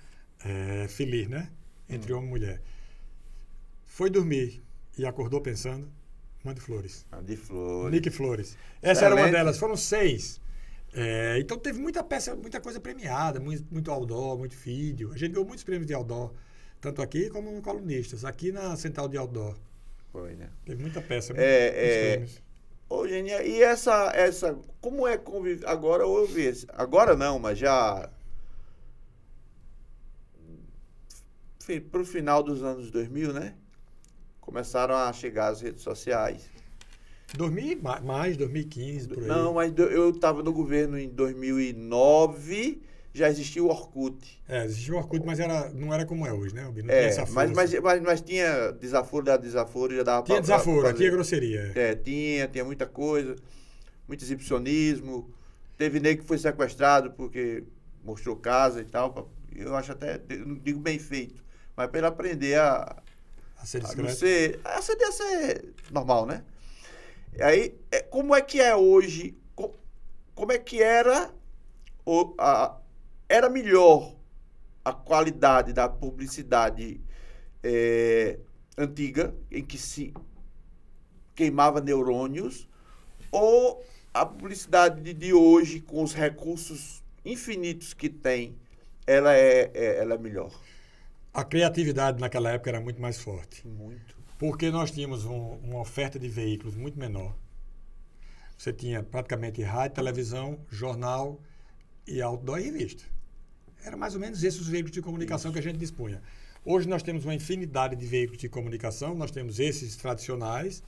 Speaker 2: feliz, né? Entre homem e mulher. Foi dormir e acordou pensando, mande flores.
Speaker 1: De flores.
Speaker 2: Nick Flores. Essa era uma delas, foram 6. Então teve muita coisa premiada, muito outdoor, muito vídeo. A gente ganhou muitos prêmios de outdoor, tanto aqui como no Colunistas, aqui na Central de Outdoor.
Speaker 1: Foi, né?
Speaker 2: Teve muita peça, muitos prêmios.
Speaker 1: Ô, Genia, e essa como é conviver? Agora houve agora não, mas já pro final dos anos 2000, né? Começaram a chegar as redes sociais.
Speaker 2: 2015, por aí.
Speaker 1: Não, mas eu estava no governo em 2009, já existia o Orkut.
Speaker 2: Existia o Orkut, mas não era como é hoje, né? Não tinha essa força.
Speaker 1: Mas tinha desaforo, já dava
Speaker 2: tinha desaforo, aqui é grosseria.
Speaker 1: Tinha muita coisa, muito exibicionismo. Teve nego que foi sequestrado porque mostrou casa e tal. Eu acho até, eu não digo bem feito, mas para ele aprender a
Speaker 2: ser discreto.
Speaker 1: A ser normal, né? Aí, como é que é hoje? Como é que era? Era melhor a qualidade da publicidade antiga, em que se queimava neurônios, ou a publicidade de hoje, com os recursos infinitos que tem, ela é melhor?
Speaker 2: A criatividade naquela época era muito mais forte.
Speaker 1: Muito.
Speaker 2: Porque nós tínhamos uma oferta de veículos muito menor. Você tinha praticamente rádio, televisão, jornal e outdoor e revista. Era mais ou menos esses os veículos de comunicação que a gente dispunha. Hoje nós temos uma infinidade de veículos de comunicação, nós temos esses tradicionais,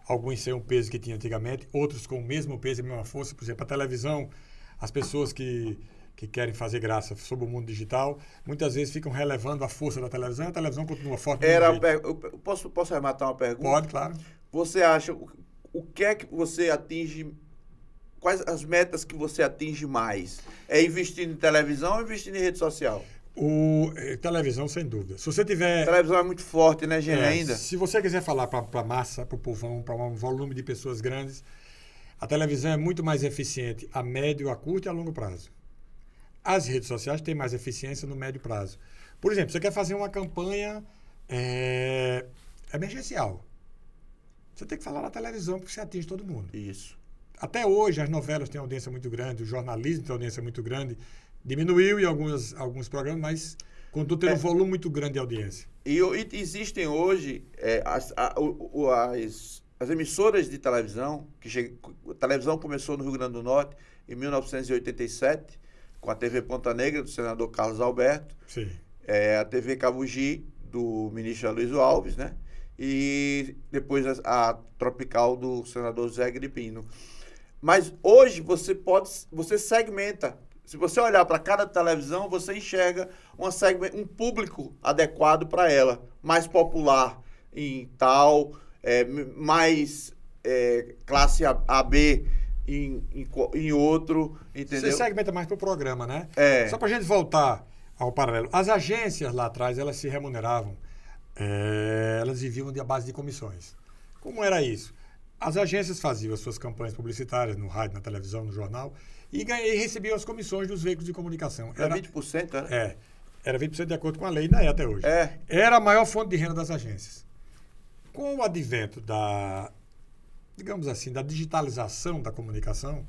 Speaker 2: alguns sem o peso que tinha antigamente, outros com o mesmo peso e a mesma força. Por exemplo, a televisão, as pessoas que querem fazer graça sobre o mundo digital, muitas vezes ficam relevando a força da televisão e a televisão continua forte.
Speaker 1: Posso arrematar uma pergunta?
Speaker 2: Pode, claro.
Speaker 1: Você acha, o que é que você atinge, quais as metas que você atinge mais? É investindo em televisão ou investindo em rede social?
Speaker 2: Televisão, sem dúvida. Se você tiver...
Speaker 1: A televisão é muito forte, né, gente, ainda?
Speaker 2: Se você quiser falar para a massa, para o povão, para um volume de pessoas grandes, a televisão é muito mais eficiente a médio, a curto e a longo prazo. As redes sociais têm mais eficiência no médio prazo. Por exemplo, você quer fazer uma campanha emergencial. Você tem que falar na televisão porque você atinge todo mundo.
Speaker 1: Isso.
Speaker 2: Até hoje, as novelas têm audiência muito grande, o jornalismo tem audiência muito grande. Diminuiu em alguns programas, mas contudo tem um volume muito grande de audiência.
Speaker 1: E existem hoje as emissoras de televisão, a televisão começou no Rio Grande do Norte em 1987, com a TV Ponta Negra, do senador Carlos Alberto.
Speaker 2: Sim.
Speaker 1: A TV Cabugi, do ministro Luiz Alves, né? E depois a Tropical, do senador Zé Agripino. Mas hoje você segmenta. Se você olhar para cada televisão, você enxerga um público adequado para ela, mais popular em tal, mais classe AB em outro, entendeu?
Speaker 2: Você segmenta mais para o programa, né? Só para a gente voltar ao paralelo. As agências lá atrás, elas se remuneravam, elas viviam à base de comissões. Como era isso? as agências faziam as suas campanhas publicitárias no rádio, na televisão, no jornal, e recebiam as comissões dos veículos de comunicação.
Speaker 1: Era 20%, era?
Speaker 2: Era 20% de acordo com a lei, ainda é até hoje. Era a maior fonte de renda das agências. Com o advento da, digamos assim, da digitalização da comunicação,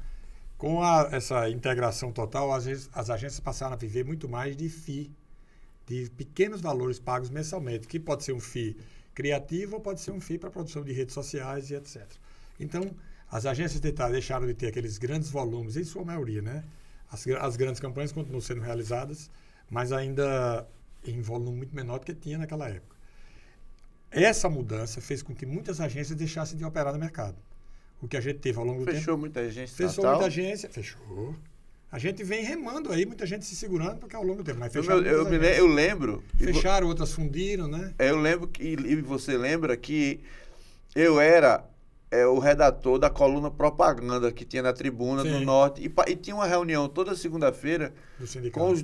Speaker 2: com essa integração total, as agências passaram a viver muito mais de FII, de pequenos valores pagos mensalmente, que pode ser um FII criativo ou pode ser um FII para produção de redes sociais e etc. Então, as agências deixaram de ter aqueles grandes volumes, em sua maioria, né? As grandes campanhas continuam sendo realizadas, mas ainda em volume muito menor do que tinha naquela época. Essa mudança fez com que muitas agências deixassem de operar no mercado. O que a gente teve ao longo do tempo...
Speaker 1: Fechou muita agência.
Speaker 2: Fechou muita agência. Fechou. A gente vem remando aí, muita gente se segurando, porque ao longo do tempo. Mas
Speaker 1: eu lembro...
Speaker 2: Fecharam, outras fundiram, né?
Speaker 1: Eu lembro, e você lembra, que eu era o redator da coluna propaganda que tinha na Tribuna do Norte. E tinha uma reunião toda segunda-feira com os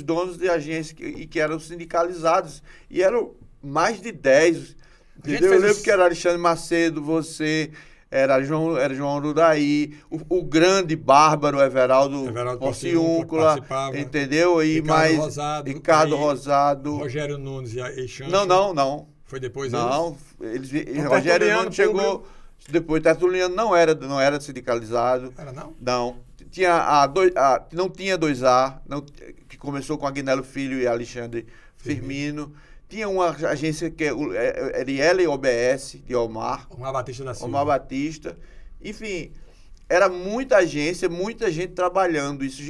Speaker 1: donos de agências que eram sindicalizados. E eram mais de 10. Entendeu? Eu lembro que era Alexandre Macedo, você... Era João Arudaí, o grande bárbaro Everaldo Porciúncula, entendeu? E Ricardo Rosado.
Speaker 2: Rogério Nunes e Xancho.
Speaker 1: Não.
Speaker 2: Foi depois
Speaker 1: não, Rogério Nunes chegou depois. Tertuliano não era sindicalizado.
Speaker 2: Era não?
Speaker 1: Não. Não tinha 2A, que começou com Agnello Filho e Alexandre Firmino. Tinha uma agência que era LOBS, de Omar
Speaker 2: Batista da Silva.
Speaker 1: Omar Batista. Enfim, era muita agência, muita gente trabalhando. Isso,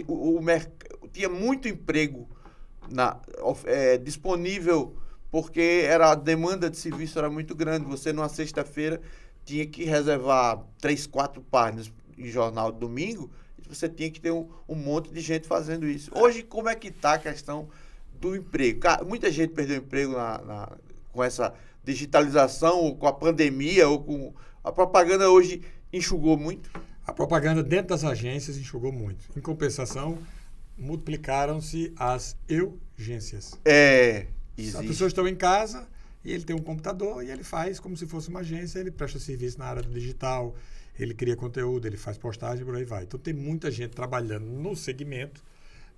Speaker 1: tinha muito emprego disponível, porque a demanda de serviço era muito grande. Você, numa sexta-feira, tinha que reservar 3, 4 páginas em jornal domingo, e você tinha que ter um monte de gente fazendo isso. Hoje, como é que está a questão do emprego? Muita gente perdeu emprego com essa digitalização, ou com a pandemia, ou com... A propaganda hoje enxugou muito?
Speaker 2: A propaganda dentro das agências enxugou muito. Em compensação, multiplicaram-se as urgências.
Speaker 1: Existe.
Speaker 2: As pessoas estão em casa e ele tem um computador e ele faz como se fosse uma agência, ele presta serviço na área do digital, ele cria conteúdo, ele faz postagem, por aí vai. Então tem muita gente trabalhando no segmento,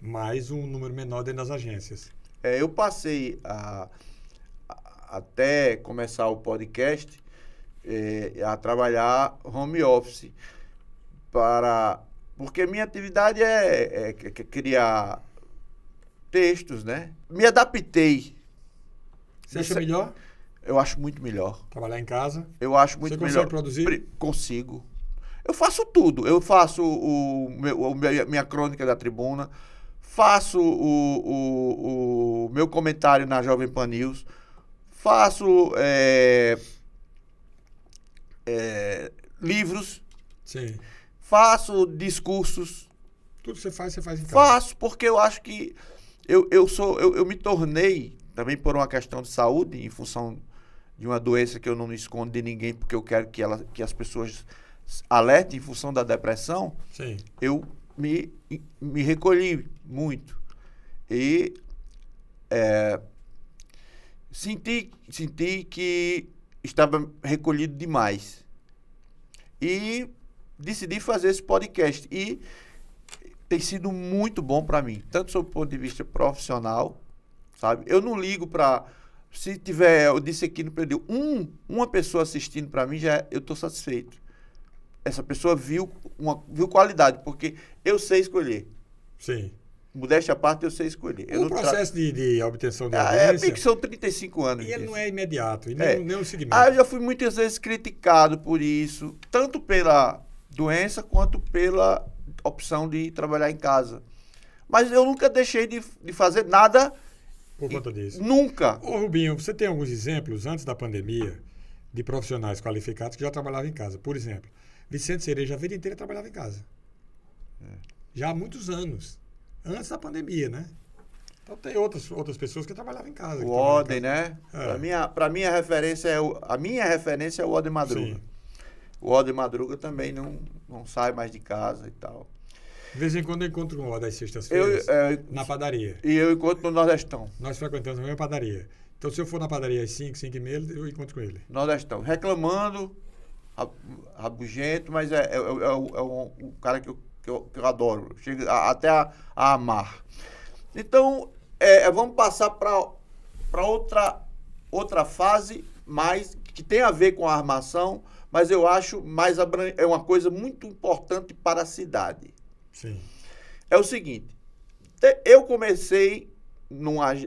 Speaker 2: mais um número menor dentro das agências.
Speaker 1: Eu passei até começar o podcast a trabalhar home office, porque minha atividade é criar textos, né? Me adaptei.
Speaker 2: Você acha melhor?
Speaker 1: Eu acho muito melhor.
Speaker 2: Trabalhar em casa?
Speaker 1: Eu acho muito melhor.
Speaker 2: Você consegue produzir?
Speaker 1: Consigo. Eu faço tudo. Eu faço minha crônica da Tribuna, faço o meu comentário na Jovem Pan News, faço livros,
Speaker 2: sim,
Speaker 1: faço discursos.
Speaker 2: Tudo que você faz em casa.
Speaker 1: Faço, porque eu acho que eu me tornei, também por uma questão de saúde, em função de uma doença que eu não escondo de ninguém, porque eu quero que as pessoas alertem em função da depressão.
Speaker 2: Sim.
Speaker 1: Eu me recolhi muito. E senti que estava recolhido demais. E decidi fazer esse podcast. E tem sido muito bom para mim, tanto sob o ponto de vista profissional, sabe? Eu não ligo para... Se tiver, eu disse aqui no período, uma pessoa assistindo para mim, eu estou satisfeito. Essa pessoa viu qualidade, porque eu sei escolher.
Speaker 2: Sim.
Speaker 1: Modéstia à parte, eu sei escolher.
Speaker 2: O processo de obtenção de audiência...
Speaker 1: porque são 35 anos.
Speaker 2: E ele não é imediato, e nem o segmento.
Speaker 1: Eu já fui muitas vezes criticado por isso, tanto pela doença, quanto pela opção de trabalhar em casa. Mas eu nunca deixei de fazer nada...
Speaker 2: Por conta disso.
Speaker 1: Nunca.
Speaker 2: Ô, Rubinho, você tem alguns exemplos, antes da pandemia, de profissionais qualificados que já trabalhavam em casa. Por exemplo, Vicente Cereja, a vida inteira trabalhava em casa. Já há muitos anos. Antes da pandemia, né? Então tem outras pessoas que trabalhavam em casa.
Speaker 1: O Odem, né? Para mim, a minha referência é o Odem Madruga. Sim. O Odem Madruga também não sai mais de casa e tal.
Speaker 2: De vez em quando eu encontro um Odem às sextas-feiras na padaria.
Speaker 1: E eu encontro no Nordestão.
Speaker 2: Nós frequentamos a mesma padaria. Então, se eu for na padaria às 5h30, eu encontro com ele.
Speaker 1: Nordestão. Reclamando rabugento, mas é um cara que eu adoro. Chega até a amar. Então, vamos passar para outra fase, mais que tem a ver com a armação, mas eu acho é uma coisa muito importante para a cidade.
Speaker 2: Sim.
Speaker 1: É o seguinte, eu comecei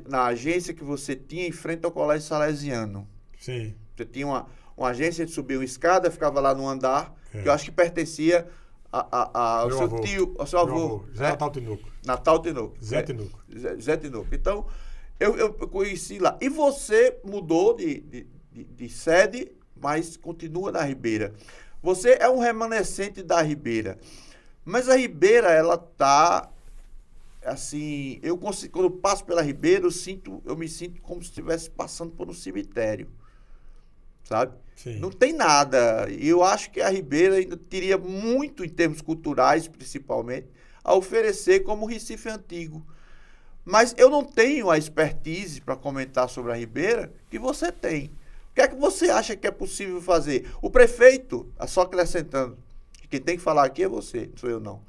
Speaker 1: na agência que você tinha em frente ao Colégio Salesiano.
Speaker 2: Sim.
Speaker 1: Você tinha uma agência de subir uma escada, ficava lá no andar, que eu acho que pertencia ao seu
Speaker 2: avô.
Speaker 1: tio, ao seu avô.
Speaker 2: Zé Natal Tinoco.
Speaker 1: Natal Tinoco.
Speaker 2: Zé Tinoco.
Speaker 1: Zé Tinoco. Então, eu conheci lá. E você mudou de sede, mas continua na Ribeira. Você é um remanescente da Ribeira. Mas a Ribeira, ela tá assim, quando eu passo pela Ribeira, eu me sinto como se estivesse passando por um cemitério. Sabe?
Speaker 2: Sim.
Speaker 1: Não tem nada. E eu acho que a Ribeira ainda teria muito, em termos culturais, principalmente, a oferecer como Recife antigo. Mas eu não tenho a expertise para comentar sobre a Ribeira que você tem. O que é que você acha que é possível fazer? O prefeito, só acrescentando, quem tem que falar aqui é você, não sou eu não.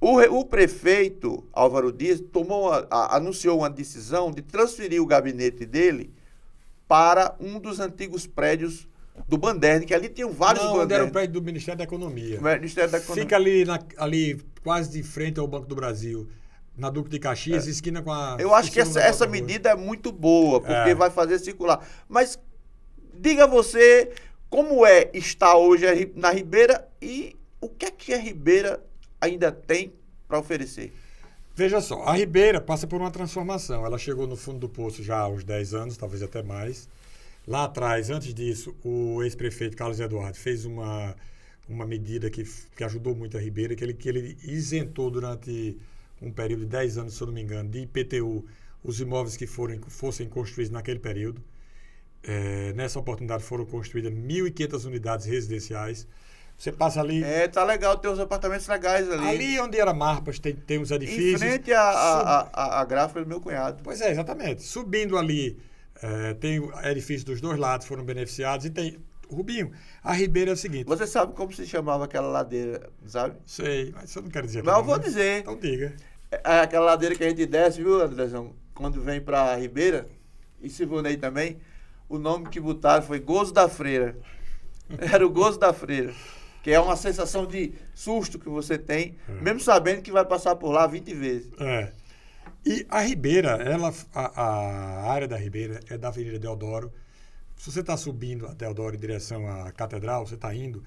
Speaker 1: O prefeito Álvaro Dias anunciou uma decisão de transferir o gabinete dele para um dos antigos prédios do Banderni, que ali tinham vários
Speaker 2: Não,
Speaker 1: Banderni.
Speaker 2: onde era o prédio do Ministério da Economia.
Speaker 1: Ministério da Economia.
Speaker 2: Fica ali quase de frente ao Banco do Brasil, na Duque de Caxias, esquina com a...
Speaker 1: Eu acho que essa medida é muito boa, porque vai fazer circular. Mas diga você como está hoje na Ribeira e o que a Ribeira ainda tem para oferecer.
Speaker 2: Veja só, a Ribeira passa por uma transformação. Ela chegou no fundo do poço já há uns 10 anos, talvez até mais. Lá atrás, antes disso, o ex-prefeito Carlos Eduardo fez uma medida que ajudou muito a Ribeira, que ele isentou durante um período de 10 anos, se eu não me engano, de IPTU, os imóveis que fossem construídos naquele período. Nessa oportunidade foram construídas 1.500 unidades residenciais. Você passa ali...
Speaker 1: Tá legal, tem uns apartamentos legais ali.
Speaker 2: Ali onde era Marpas, tem uns edifícios.
Speaker 1: Em frente à gráfica do meu cunhado.
Speaker 2: Pois é, exatamente. Subindo ali, tem edifícios dos dois lados, foram beneficiados. E tem... Rubinho, a Ribeira é o seguinte...
Speaker 1: Você sabe como se chamava aquela ladeira, sabe?
Speaker 2: Sei, mas eu não quero dizer.
Speaker 1: Não, eu vou dizer.
Speaker 2: Então diga.
Speaker 1: Aquela ladeira que a gente desce, viu, Andrezão? Quando vem pra Ribeira, e Sivonei também, o nome que botaram foi Gozo da Freira. Era o Gozo da Freira. Que é uma sensação de susto que você tem, mesmo sabendo que vai passar por lá 20 vezes.
Speaker 2: E a Ribeira, a área da Ribeira é da Avenida Deodoro. Se você está subindo a Deodoro em direção à Catedral, você está indo,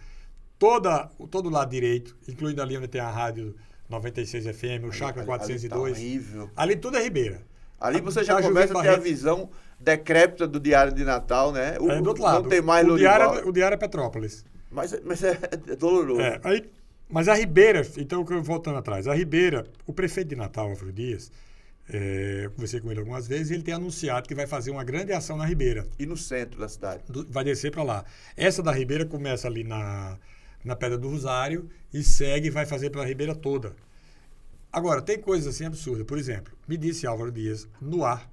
Speaker 2: todo o lado direito, incluindo ali onde tem a rádio 96 FM, o Chácara 402.
Speaker 1: Ali, tá horrível.
Speaker 2: Ali tudo é Ribeira.
Speaker 1: Ali você já começa a ter a visão decrépita do Diário de Natal, né?
Speaker 2: Do outro lado.
Speaker 1: Não tem mais
Speaker 2: o Diário é Petrópolis.
Speaker 1: Mas é doloroso.
Speaker 2: Mas a Ribeira, então, voltando atrás, a Ribeira, o prefeito de Natal, Álvaro Dias, eu conversei com ele algumas vezes, e ele tem anunciado que vai fazer uma grande ação na Ribeira.
Speaker 1: E no centro da cidade.
Speaker 2: Vai descer para lá. Essa da Ribeira começa ali na Pedra do Rosário e segue e vai fazer pela Ribeira toda. Agora, tem coisas assim absurdas. Por exemplo, me disse Álvaro Dias, no ar,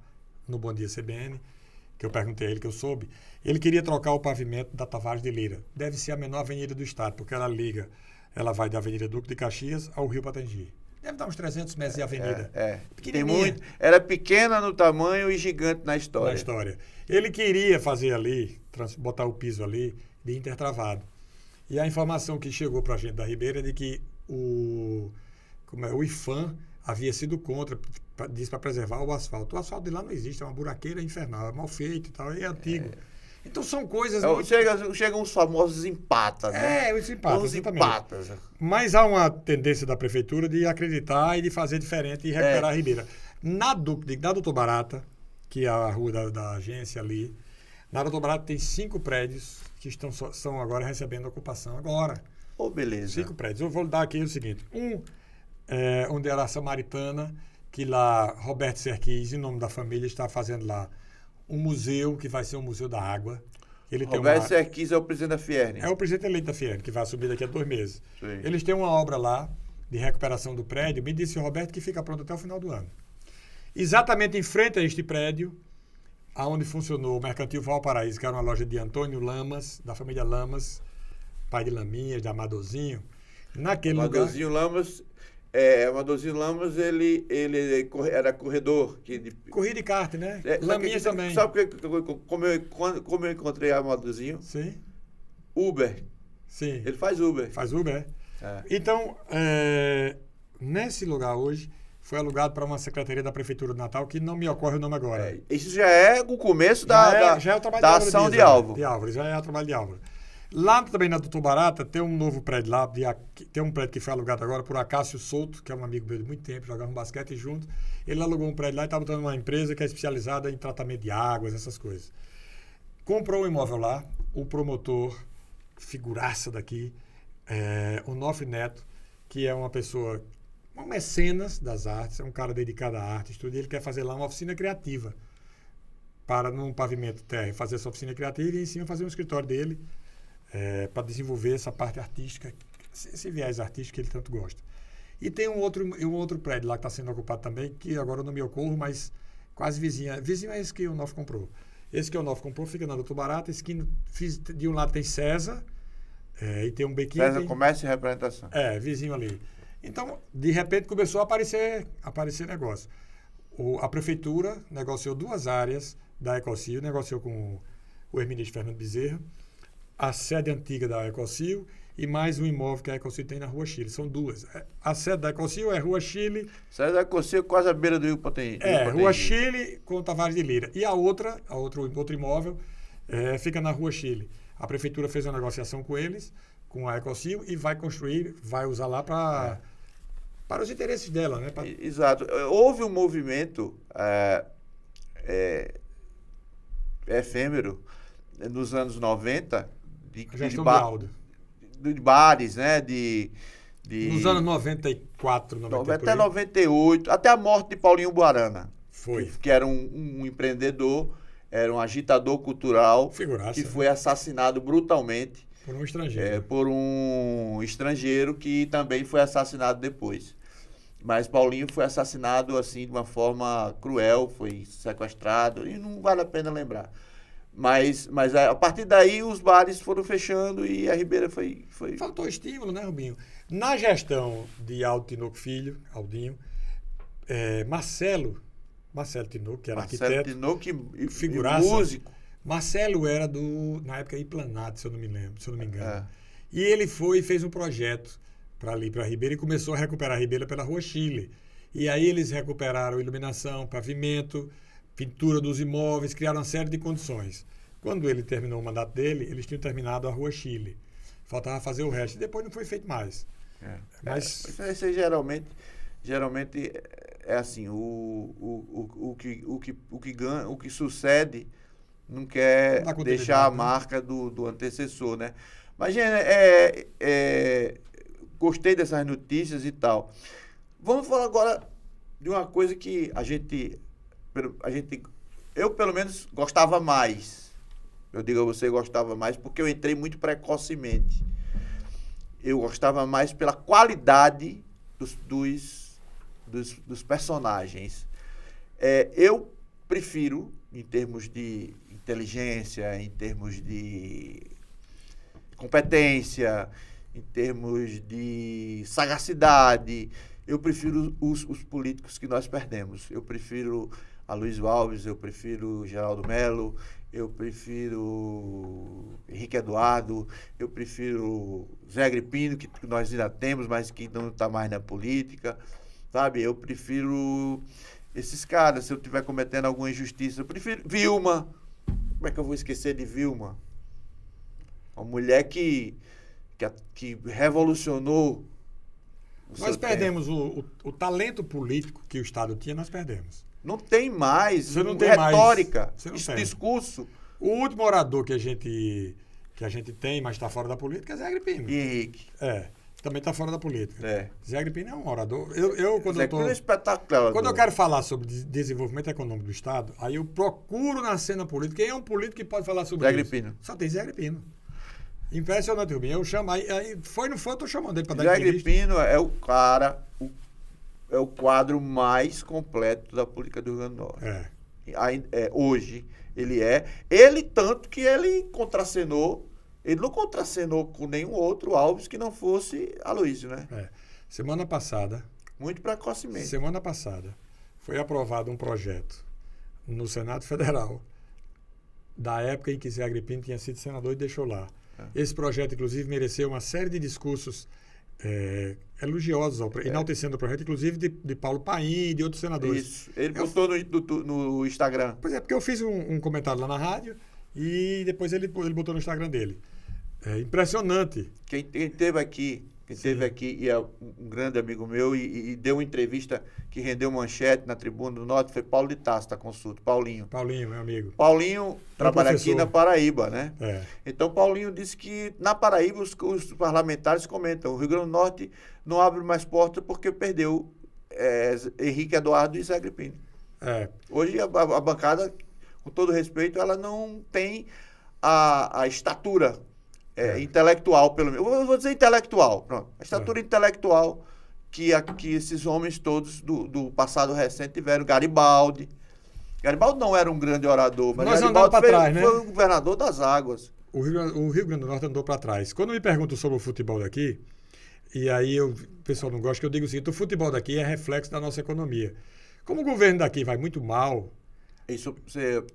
Speaker 2: no Bom Dia CBN, que eu perguntei a ele, que eu soube, ele queria trocar o pavimento da Tavares de Lira. Deve ser a menor avenida do estado, porque ela vai da Avenida Duque de Caxias ao Rio Patangi. Deve dar uns 300 metros de avenida.
Speaker 1: Tem muito. Era pequena no tamanho e gigante na história.
Speaker 2: Ele queria fazer ali, botar o piso ali, de intertravado. E a informação que chegou para a gente da Ribeira é de que o IFAM havia sido contra, disse para preservar o asfalto. O asfalto de lá não existe, é uma buraqueira infernal, é mal feito e tal, é antigo. Então são coisas...
Speaker 1: Chegam uns famosos empatas, né?
Speaker 2: Os empatas. Mas há uma tendência da prefeitura de acreditar e de fazer diferente e recuperar a Ribeira. Da Doutor Barata, que é a rua da agência ali, na Doutor Barata tem 5 prédios que estão agora recebendo ocupação agora.
Speaker 1: Beleza.
Speaker 2: 5 prédios. Eu vou dar aqui o seguinte. Onde era a Samaritana, que lá Roberto Serquis, em nome da família, está fazendo lá um museu, que vai ser um museu da água.
Speaker 1: Roberto Serquis é o presidente da Fierne.
Speaker 2: É o presidente eleito da Fierne, que vai subir daqui a 2 meses.
Speaker 1: Sim.
Speaker 2: Eles têm uma obra lá de recuperação do prédio, me disse o Roberto que fica pronto até o final do ano. Exatamente em frente a este prédio, aonde funcionou o Mercantil Valparaíso, que era uma loja de Antônio Lamas, da família Lamas, pai de Laminhas, de Amadorzinho. Naquele
Speaker 1: Amadorzinho
Speaker 2: lugar...
Speaker 1: Amadorzinho Lamas, ele era corredor.
Speaker 2: Corrida de kart, né? Laminhas também.
Speaker 1: Sabe como eu encontrei Amadorzinho?
Speaker 2: Sim.
Speaker 1: Uber.
Speaker 2: Sim.
Speaker 1: Ele faz Uber.
Speaker 2: Faz Uber, Então, nesse lugar hoje, foi alugado para uma secretaria da Prefeitura de Natal, que não me ocorre o nome agora.
Speaker 1: Isso já é o começo da ação de Álvaro.
Speaker 2: De Álvaro, já é o trabalho de Álvaro. Lá também na Doutor Barata tem um novo prédio lá, tem um prédio que foi alugado agora por Acácio Souto, que é um amigo meu de muito tempo, jogava basquete junto. Ele alugou um prédio lá e está botando uma empresa que é especializada em tratamento de águas, essas coisas. Comprou um imóvel lá, o promotor, figuraça daqui, o Nofre Neto, que é uma pessoa, um mecenas das artes, é um cara dedicado à arte, estuda, e ele quer fazer lá uma oficina criativa, para num pavimento terra fazer essa oficina criativa e em cima fazer um escritório dele, para desenvolver essa parte artística, esse viés artístico que ele tanto gosta. E tem um outro prédio lá que está sendo ocupado também, que agora eu não me ocorro, mas quase vizinho é esse que o Nofre comprou. Esse que o Nofre comprou fica na Doutor Barata, esquina, de um lado tem César, e tem um bequinho.
Speaker 1: César Comércio e Representação.
Speaker 2: Vizinho ali. Então, de repente, começou a aparecer negócio. A prefeitura negociou 2 áreas da Ecosil, negociou com o ex-ministro Fernando Bezerra, a sede antiga da Ecosil e mais um imóvel que a Ecosil tem na Rua Chile. São 2. A sede da Ecosil é Rua Chile...
Speaker 1: Sede da Ecosil quase à beira do Rio Potengi.
Speaker 2: Rua Chile com Tavares de Lira. E outro imóvel, fica na Rua Chile. A prefeitura fez uma negociação com eles, com a Ecosil, e vai usar lá para os interesses dela, né?
Speaker 1: Exato. Houve um movimento efêmero nos anos 90 de bares, né?
Speaker 2: Nos anos 94, 90,
Speaker 1: até 98, até a morte de Paulinho Buarana.
Speaker 2: Foi.
Speaker 1: Que era um empreendedor, era um agitador cultural.
Speaker 2: Figuraça,
Speaker 1: que foi assassinado brutalmente.
Speaker 2: Por um estrangeiro.
Speaker 1: Por um estrangeiro que também foi assassinado depois. Mas Paulinho foi assassinado assim de uma forma cruel, foi sequestrado, e não vale a pena lembrar. Mas a partir daí os bares foram fechando e a Ribeira foi...
Speaker 2: Faltou estímulo, né, Rubinho? Na gestão de Aldo Tinoco Filho, Aldinho, Marcelo Tinoco, que era
Speaker 1: Marcelo
Speaker 2: arquiteto,
Speaker 1: Tinoco
Speaker 2: figuraça,
Speaker 1: e músico.
Speaker 2: Marcelo era na época, Iplanado, se eu não me engano. E ele fez um projeto para a Ribeira e começou a recuperar a Ribeira pela Rua Chile. E aí eles recuperaram iluminação, pavimento, pintura dos imóveis, criaram uma série de condições. Quando ele terminou o mandato dele, eles tinham terminado a Rua Chile. Faltava fazer o resto. E depois não foi feito mais.
Speaker 1: Mas geralmente é assim, o que sucede não quer deixar a marca do antecessor, né? Mas, gente, gostei dessas notícias e tal. Vamos falar agora de uma coisa que eu, pelo menos, gostava mais. Eu digo a você, gostava mais porque eu entrei muito precocemente. Eu gostava mais pela qualidade dos personagens. Eu prefiro, em termos de inteligência, em termos de competência, em termos de sagacidade, eu prefiro os políticos que nós perdemos. Eu prefiro Aloysio Alves, eu prefiro Geraldo Mello, eu prefiro Henrique Eduardo, eu prefiro Zé Agripino, que nós ainda temos, mas que não está mais na política, sabe? Eu prefiro esses caras, se eu estiver cometendo alguma injustiça. Eu prefiro Vilma. Como é que eu vou esquecer de Vilma? Uma mulher que revolucionou
Speaker 2: Nós perdemos o talento político que o Estado tinha, nós perdemos.
Speaker 1: Não tem mais.
Speaker 2: Você não tem
Speaker 1: retórica,
Speaker 2: mais.
Speaker 1: Discurso.
Speaker 2: O último orador que a gente tem, mas está fora da política, é Zé Agripino.
Speaker 1: E Henrique.
Speaker 2: Também está fora da política. Zé Agripino é um orador.
Speaker 1: Zé Agripino é espetacular.
Speaker 2: Quando eu quero falar sobre desenvolvimento econômico do Estado, aí eu procuro na cena política quem é um político que pode falar sobre
Speaker 1: Zé
Speaker 2: isso.
Speaker 1: Agripino.
Speaker 2: Só tem Zé Agripino. Impressionante, Rubinho. Eu chamo, aí foi, não foi, eu tô chamando ele para dar
Speaker 1: Zé
Speaker 2: entrevista.
Speaker 1: Agripino é o cara, é o quadro mais completo da política do Rio Grande do Norte. Hoje, ele tanto que ele contracenou Ele não contracenou com nenhum outro Alves que não fosse Aloysio, né?
Speaker 2: Semana passada
Speaker 1: Muito precocemente.
Speaker 2: foi aprovado um projeto no Senado Federal da época em que Zé Agripino tinha sido senador e deixou lá. Esse projeto, inclusive, mereceu uma série de discursos elogiosos, enaltecendo o projeto, inclusive de Paulo Paim e de outros senadores.
Speaker 1: Isso. Ele postou no Instagram.
Speaker 2: Pois é, porque eu fiz um comentário lá na rádio e depois ele botou no Instagram dele. É impressionante.
Speaker 1: Quem esteve aqui e é um grande amigo meu e deu uma entrevista que rendeu manchete na Tribuna do Norte foi Paulo de Tarso, da Consulta, Paulinho.
Speaker 2: Paulinho, meu amigo.
Speaker 1: Paulinho trabalha aqui na Paraíba, né? Então, Paulinho disse que na Paraíba os parlamentares comentam, o Rio Grande do Norte não abre mais portas porque perdeu Henrique Eduardo e Zé Agripino. Hoje a bancada, com todo respeito, ela não tem a estatura intelectual, pelo menos. Eu vou dizer intelectual, pronto. A estatura intelectual que esses homens todos do passado recente tiveram. Garibaldi não era um grande orador, mas Garibaldi foi o governador das águas.
Speaker 2: O Rio Grande do Norte andou para trás. Quando me perguntam sobre o futebol daqui, e aí o pessoal não gosta, que eu digo o seguinte, o futebol daqui é reflexo da nossa economia. Como o governo daqui vai muito mal...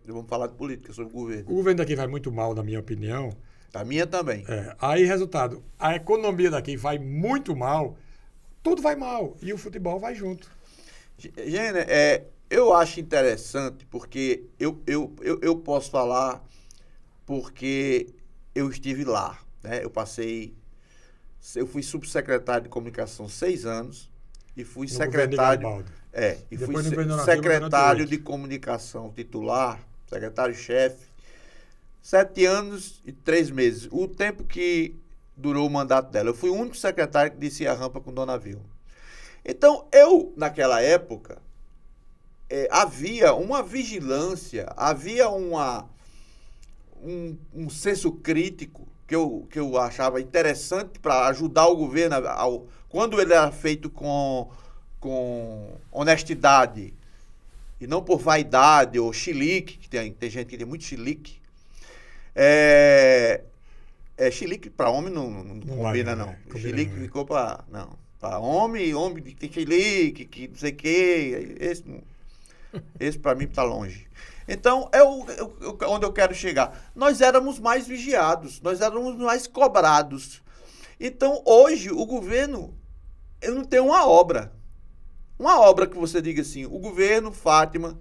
Speaker 1: Vamos falar de política, sobre o governo.
Speaker 2: O governo daqui vai muito mal, na minha opinião.
Speaker 1: A minha também.
Speaker 2: Aí, resultado, a economia daqui vai muito mal, tudo vai mal, e o futebol vai junto.
Speaker 1: Gêner, eu acho interessante, porque eu posso falar, porque eu estive lá, né? Eu fui subsecretário de comunicação 6 anos, e fui secretário de comunicação titular, secretário-chefe, 7 anos e 3 meses. O tempo que durou o mandato dela. Eu fui o único secretário que descia a rampa com Dona Vilma. Então, naquela época, havia uma vigilância, havia um senso crítico que eu achava interessante para ajudar o governo, quando ele era feito com honestidade e não por vaidade ou chilique, que tem gente que tem muito chilique. Chilique para homem não combina, não. Chilique ficou para... Não. Para homem que tem chilique, que não sei o quê. Esse para mim está longe. Então, onde eu quero chegar. Nós éramos mais vigiados, nós éramos mais cobrados. Então, hoje, o governo não tem uma obra. Uma obra que você diga assim, o governo Fátima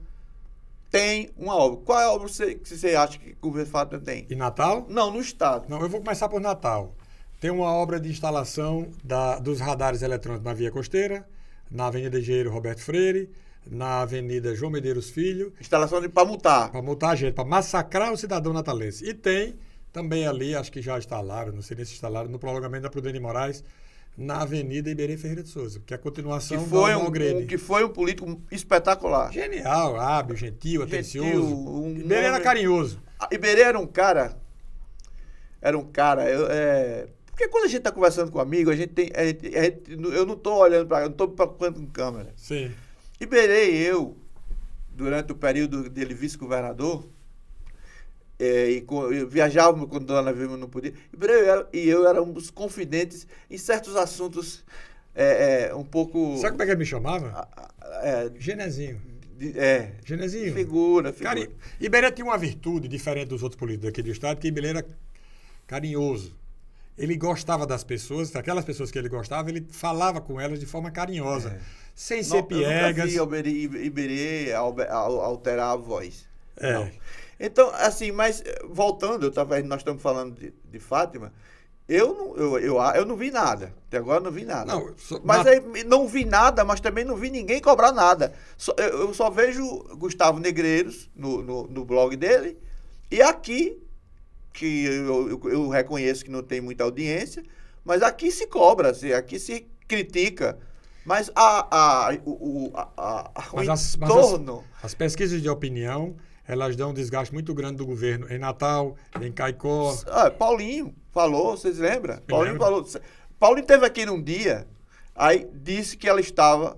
Speaker 1: tem uma obra. Qual é a obra que você acha que o governo Fátima tem?
Speaker 2: Em Natal?
Speaker 1: Não, no estado.
Speaker 2: Não, eu vou começar por Natal. Tem uma obra de instalação dos radares eletrônicos na Via Costeira, na Avenida Engenheiro Roberto Freire, na Avenida João Medeiros Filho.
Speaker 1: Instalação para multar.
Speaker 2: Para multar a gente, para massacrar o cidadão natalense. E tem também ali, acho que já instalaram, não sei nem se instalaram, no prolongamento da Prudente de Moraes, na Avenida Iberê Ferreira de Souza, que é a continuação do Algrede.
Speaker 1: Que foi um político espetacular.
Speaker 2: Genial, hábil, gentil, atencioso. Iberê era carinhoso.
Speaker 1: Iberê era um cara... Porque quando a gente está conversando com um amigo, eu não estou olhando para... Eu não estou preocupando com câmera.
Speaker 2: Sim.
Speaker 1: Iberê e eu, durante o período dele vice-governador, viajávamos quando Dona Vilma não podia. Iberê e eu éramos confidentes em certos assuntos um pouco...
Speaker 2: Sabe como é que ele me chamava? Genezinho. Genezinho.
Speaker 1: Figura.
Speaker 2: Iberê tinha uma virtude diferente dos outros políticos aqui do estado, que Iberê era carinhoso. Ele gostava das pessoas, daquelas pessoas que ele gostava, ele falava com elas de forma carinhosa, sem ser piegas.
Speaker 1: Eu nunca vi Iberê alterar a voz.
Speaker 2: Não.
Speaker 1: Então, assim, mas voltando, nós estamos falando de Fátima, eu não vi nada. Até agora não vi nada. Não vi nada, mas também não vi ninguém cobrar nada. Eu só vejo Gustavo Negreiros no blog dele, e aqui, que eu reconheço que não tem muita audiência, mas aqui se cobra, aqui se critica. Mas
Speaker 2: as pesquisas de opinião, elas dão um desgaste muito grande do governo em Natal, em Caicó.
Speaker 1: Paulinho falou, vocês lembram? Paulinho falou. Paulinho esteve aqui num dia, aí disse que ela estava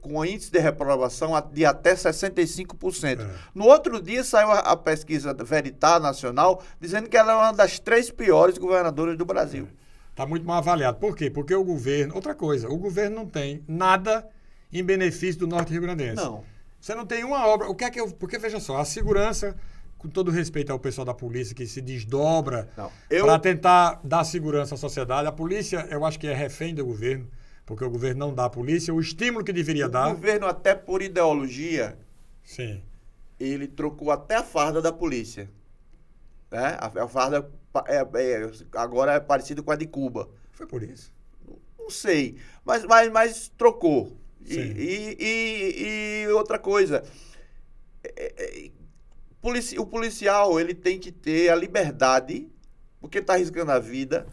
Speaker 1: com índice de reprovação de até 65%.
Speaker 2: É.
Speaker 1: No outro dia saiu a pesquisa Veritas Nacional dizendo que ela é uma das 3 piores governadoras do Brasil.
Speaker 2: Está muito mal avaliado. Por quê? Porque o governo... Outra coisa, o governo não tem nada em benefício do Norte Rio-Grandense.
Speaker 1: Não.
Speaker 2: Você não tem uma obra... Porque, veja só, a segurança, com todo respeito ao pessoal da polícia que se desdobra para tentar dar segurança à sociedade, a polícia, eu acho que é refém do governo, porque o governo não dá à polícia o estímulo que deveria dar.
Speaker 1: O governo, até por ideologia,
Speaker 2: Sim.
Speaker 1: ele trocou até a farda da polícia. Né? A farda agora é parecida com a de Cuba.
Speaker 2: Foi por isso.
Speaker 1: Não sei, mas trocou.
Speaker 2: Sim.
Speaker 1: E outra coisa, o policial ele tem que ter a liberdade, porque está arriscando a vida.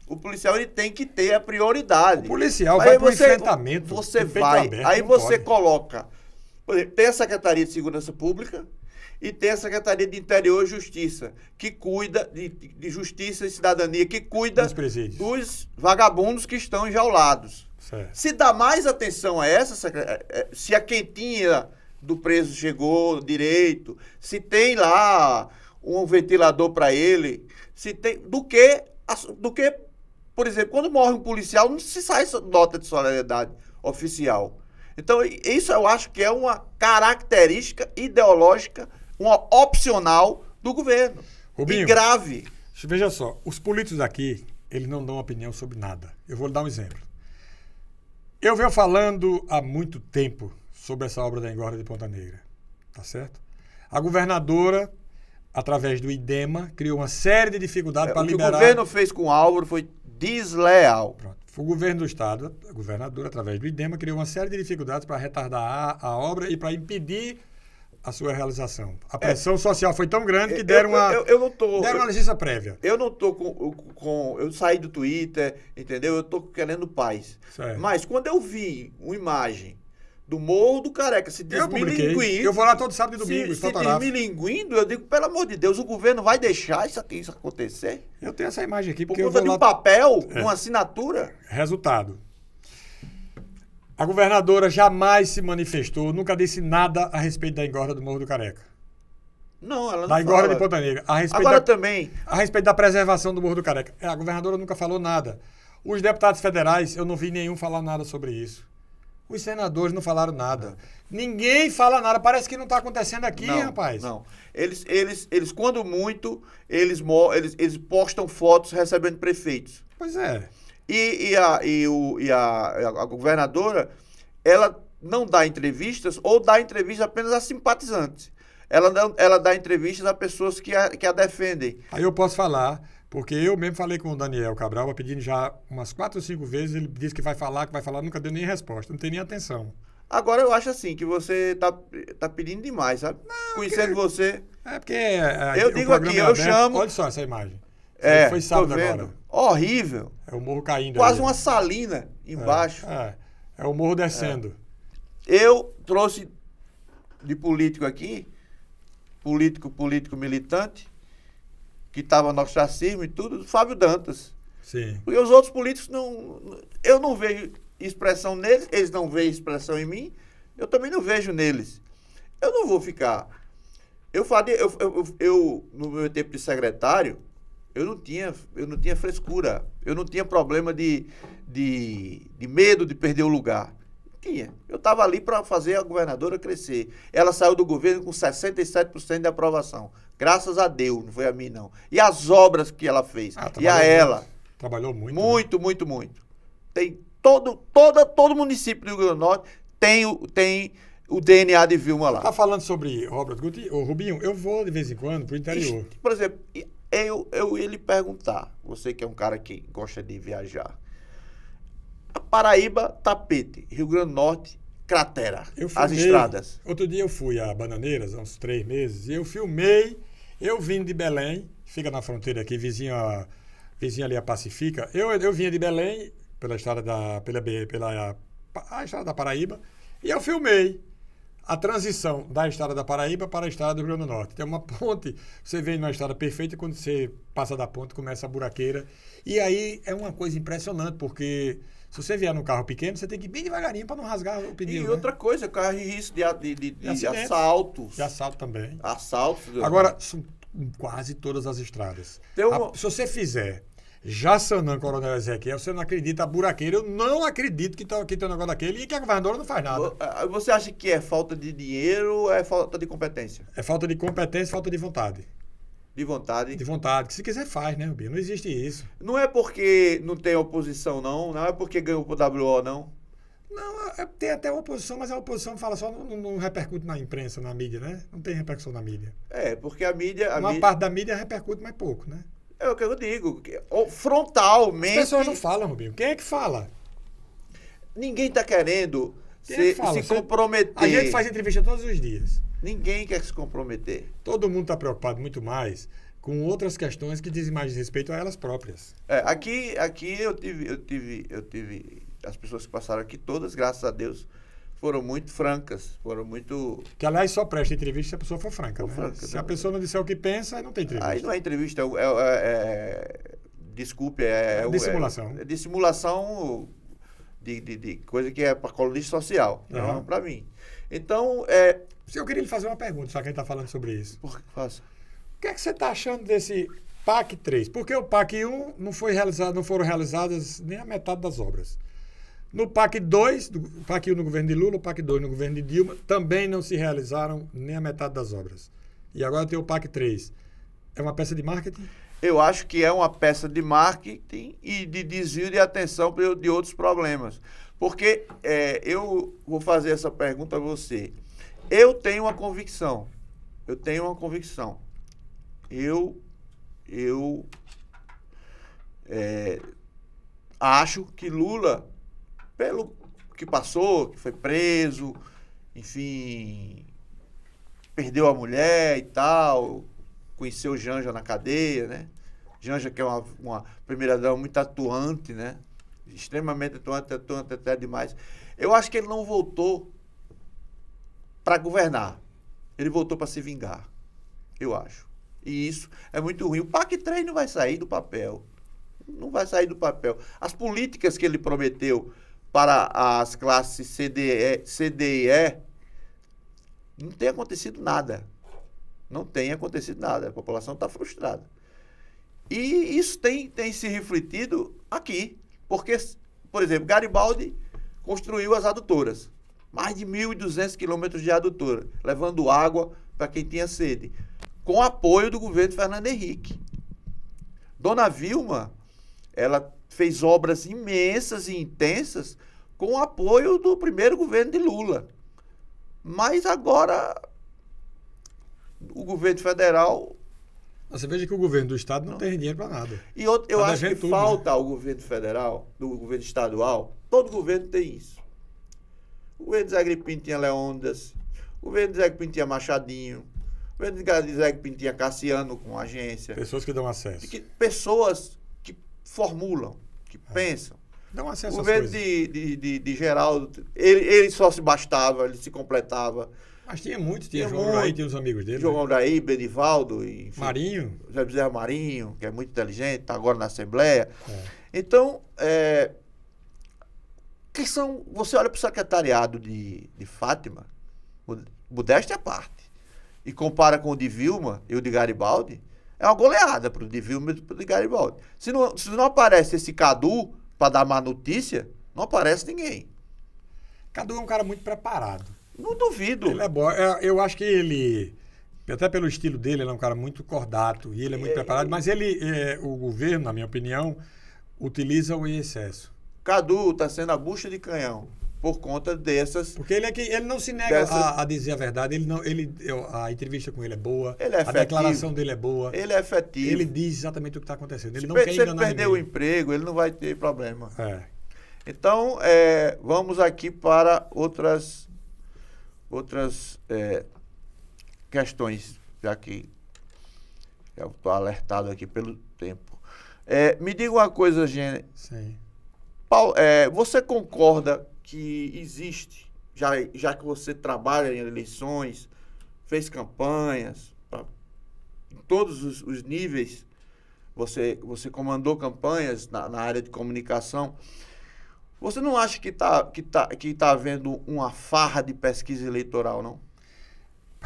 Speaker 1: O policial ele tem que ter a prioridade.
Speaker 2: O policial vai para o enfrentamento.
Speaker 1: Você vai,
Speaker 2: aberto,
Speaker 1: aí você
Speaker 2: pode.
Speaker 1: coloca, por exemplo, tem a Secretaria de Segurança Pública e tem a Secretaria de Interior e Justiça, que cuida de Justiça e Cidadania, que cuida dos vagabundos que estão enjaulados.
Speaker 2: Certo.
Speaker 1: Se dá mais atenção a se a quentinha do preso chegou direito, se tem lá um ventilador para ele, se tem do que, por exemplo, quando morre um policial, não se sai nota de solidariedade oficial. Então, isso eu acho que é uma característica ideológica, uma opcional do governo.
Speaker 2: Rubinho,
Speaker 1: e grave.
Speaker 2: Veja só, os políticos aqui, eles não dão opinião sobre nada. Eu vou lhe dar um exemplo. Eu venho falando há muito tempo sobre essa obra da engorda de Ponta Negra, tá certo? A governadora, através do IDEMA, criou uma série de dificuldades para liberar...
Speaker 1: O que o governo fez com o Álvaro foi desleal.
Speaker 2: Pronto. O governo do estado, a governadora, através do IDEMA, criou uma série de dificuldades para retardar a obra e para impedir a sua realização. A pressão social foi tão grande que deram uma licença prévia.
Speaker 1: Eu não estou eu saí do Twitter, entendeu? Eu estou querendo paz.
Speaker 2: Certo.
Speaker 1: Mas quando eu vi uma imagem do Morro do Careca se desmilinguindo...
Speaker 2: Eu vou lá todo sábado e domingo,
Speaker 1: se desmilinguindo, eu digo, pelo amor de Deus, o governo vai deixar isso acontecer?
Speaker 2: Eu tenho essa imagem aqui,
Speaker 1: porque eu vou lá... um papel, uma assinatura.
Speaker 2: Resultado. A governadora jamais se manifestou, nunca disse nada a respeito da engorda do Morro do Careca.
Speaker 1: Não, ela não
Speaker 2: da engorda de Ponta Negra.
Speaker 1: Também...
Speaker 2: A respeito da preservação do Morro do Careca. A governadora nunca falou nada. Os deputados federais, eu não vi nenhum falar nada sobre isso. Os senadores não falaram nada. Ninguém fala nada. Parece que não está acontecendo aqui, rapaz.
Speaker 1: Não. Eles quando muito, eles postam fotos recebendo prefeitos.
Speaker 2: Pois é.
Speaker 1: E a governadora, ela não dá entrevistas ou dá entrevistas apenas a simpatizantes. Ela dá entrevistas a pessoas que a defendem.
Speaker 2: Aí eu posso falar, porque eu mesmo falei com o Daniel Cabral, pedindo já umas 4 ou 5 vezes, ele disse que vai falar, nunca deu nem resposta, não tem nem atenção.
Speaker 1: Agora eu acho assim, que você tá pedindo demais, sabe? Não, conhecendo você...
Speaker 2: É porque...
Speaker 1: eu digo aqui, eu chamo...
Speaker 2: Olha só essa imagem.
Speaker 1: Foi sábado agora. Horrível.
Speaker 2: É o morro caindo.
Speaker 1: Quase uma salina embaixo.
Speaker 2: É o morro descendo.
Speaker 1: Eu trouxe de político aqui, político militante, que estava no ostracismo e tudo, Fábio Dantas.
Speaker 2: Sim.
Speaker 1: Porque os outros políticos eu não vejo expressão neles, eles não veem expressão em mim, eu também não vejo neles. Eu não vou ficar... Eu no meu tempo de secretário, eu não tinha frescura, eu não tinha problema de medo de perder o lugar. Não tinha. Eu estava ali para fazer a governadora crescer. Ela saiu do governo com 67% de aprovação. Graças a Deus, não foi a mim, não. E as obras que ela fez. E a ela.
Speaker 2: Trabalhou muito.
Speaker 1: Muito, né? muito. Tem todo município do Rio Grande do Norte tem o DNA de Vilma lá.
Speaker 2: Tá falando sobre obras, Rubinho, eu vou de vez em quando pro interior.
Speaker 1: Por exemplo, eu ia lhe perguntar, você que é um cara que gosta de viajar, a Paraíba, tapete, Rio Grande do Norte, cratera, as estradas.
Speaker 2: Outro dia eu fui a Bananeiras, há uns 3 meses, e eu filmei, eu vim de Belém, fica na fronteira aqui, vizinho ali a Pacifica, eu vinha de Belém, pela estrada a estrada da Paraíba, e eu filmei a transição da estrada da Paraíba para a estrada do Rio Grande do Norte. Tem uma ponte, você vem numa estrada perfeita e quando você passa da ponte começa a buraqueira. E aí é uma coisa impressionante, porque se você vier num carro pequeno, você tem que ir bem devagarinho para não rasgar o pneu.
Speaker 1: E outra coisa, corre risco de
Speaker 2: acidentes.
Speaker 1: assaltos.
Speaker 2: De assalto também.
Speaker 1: Assaltos.
Speaker 2: Agora, são quase todas as estradas. Se você fizer Jaçanã, Coronel Ezequiel, você não acredita, a buraqueira, eu não acredito que tem um negócio daquele e que a governadora não faz nada.
Speaker 1: Você acha que é falta de dinheiro ou é falta de competência?
Speaker 2: É falta de competência, falta de vontade.
Speaker 1: De vontade?
Speaker 2: De vontade, que se quiser faz, né, Rubinho? Não existe isso.
Speaker 1: Não é porque não tem oposição, não? Não é porque ganhou o WO, não?
Speaker 2: Não, tem até oposição, mas a oposição fala só, não repercute na imprensa, na mídia, né? Não tem repercussão na mídia.
Speaker 1: Porque a mídia...
Speaker 2: Parte da mídia repercute mais pouco, né?
Speaker 1: É o que eu digo. Frontalmente...
Speaker 2: As pessoas não falam, Rubinho. Quem é que fala?
Speaker 1: Ninguém está querendo se comprometer.
Speaker 2: A gente faz entrevista todos os dias.
Speaker 1: Ninguém quer se comprometer.
Speaker 2: Todo mundo está preocupado muito mais com outras questões que dizem mais respeito a elas próprias.
Speaker 1: Aqui eu tive... As pessoas que passaram aqui, todas, graças a Deus, foram muito francas, foram muito...
Speaker 2: Que, aliás, só presta entrevista se a pessoa for franca, né?
Speaker 1: Franca,
Speaker 2: se a pessoa não disser o que pensa, aí não tem entrevista.
Speaker 1: Aí não é entrevista, desculpe,
Speaker 2: dissimulação.
Speaker 1: É dissimulação de coisa que é para colunista social, não para mim. Então,
Speaker 2: eu queria lhe fazer uma pergunta, já que a gente está falando sobre isso.
Speaker 1: Por que faça?
Speaker 2: O que é que você está achando desse PAC 3? Porque o PAC 1 não foram realizadas nem a metade das obras. No PAC 2, o PAC 1 no governo de Lula, o PAC 2 no governo de Dilma, também não se realizaram nem a metade das obras. E agora tem o PAC 3. É uma peça de marketing?
Speaker 1: Eu acho que é uma peça de marketing e de desvio de atenção de outros problemas. Porque eu vou fazer essa pergunta a você. Eu tenho uma convicção. Eu acho que Lula, pelo que passou, que foi preso, enfim, perdeu a mulher e tal, conheceu Janja na cadeia, né? Janja, que é uma primeira-dama muito atuante, né? Extremamente atuante até demais. Eu acho que ele não voltou para governar. Ele voltou para se vingar. Eu acho. E isso é muito ruim. O PAC 3 não vai sair do papel. Não vai sair do papel. As políticas que ele prometeu para as classes C, D e E, não tem acontecido nada. Não tem acontecido nada. A população está frustrada. E isso tem se refletido aqui. Porque, por exemplo, Garibaldi construiu as adutoras. Mais de 1.200 quilômetros de adutora, levando água para quem tinha sede. Com apoio do governo Fernando Henrique. Dona Vilma, ela fez obras imensas e intensas com o apoio do primeiro governo de Lula. Mas agora o governo federal...
Speaker 2: Você veja que o governo do estado não tem dinheiro para nada.
Speaker 1: E eu acho que tudo, falta ao governo federal, do governo estadual, todo governo tem isso. O governo de Zé Agripino tinha Leônidas, o governo de Zé Agripino tinha Machadinho, o governo de Zé Agripino tinha Cassiano com agência.
Speaker 2: Pessoas que dão acesso.
Speaker 1: Pessoas que formulam, que pensam.
Speaker 2: Dão acesso
Speaker 1: o governo de Geraldo, ele só se bastava, ele se completava.
Speaker 2: Mas tinha muitos, tinha João Mouraí, tinha os amigos dele.
Speaker 1: João Mouraí, Benivaldo, enfim,
Speaker 2: Marinho.
Speaker 1: José Bezerra Marinho, que é muito inteligente, está agora na Assembleia. Então, você olha para o secretariado de Fátima, modéstia à parte, e compara com o de Vilma e o de Garibaldi, é uma goleada para o de Vilma e para o de Garibaldi. Se não aparece esse Cadu para dar má notícia, não aparece ninguém.
Speaker 2: Cadu é um cara muito preparado.
Speaker 1: Não duvido.
Speaker 2: Ele é bom. Eu acho que ele, até pelo estilo dele, ele é um cara muito cordato e ele é muito preparado, mas o governo, na minha opinião, utiliza-o em excesso.
Speaker 1: Cadu está sendo a bucha de canhão por conta dessas...
Speaker 2: Porque ele não se nega a dizer a verdade, a entrevista com ele é boa,
Speaker 1: ele é efetivo,
Speaker 2: a declaração dele é boa.
Speaker 1: Ele é efetivo.
Speaker 2: Ele diz exatamente o que está acontecendo. Ele não quer enganar ninguém.
Speaker 1: Se ele perder o emprego, ele não vai ter problema. Então, vamos aqui para outras questões, já que eu estou alertado aqui pelo tempo. Me diga uma coisa, Gene.
Speaker 2: Sim.
Speaker 1: Paulo, você concorda que existe já que você trabalha em eleições, fez campanhas, em todos os níveis, você comandou campanhas na área de comunicação, você não acha que tá havendo uma farra de pesquisa eleitoral, não?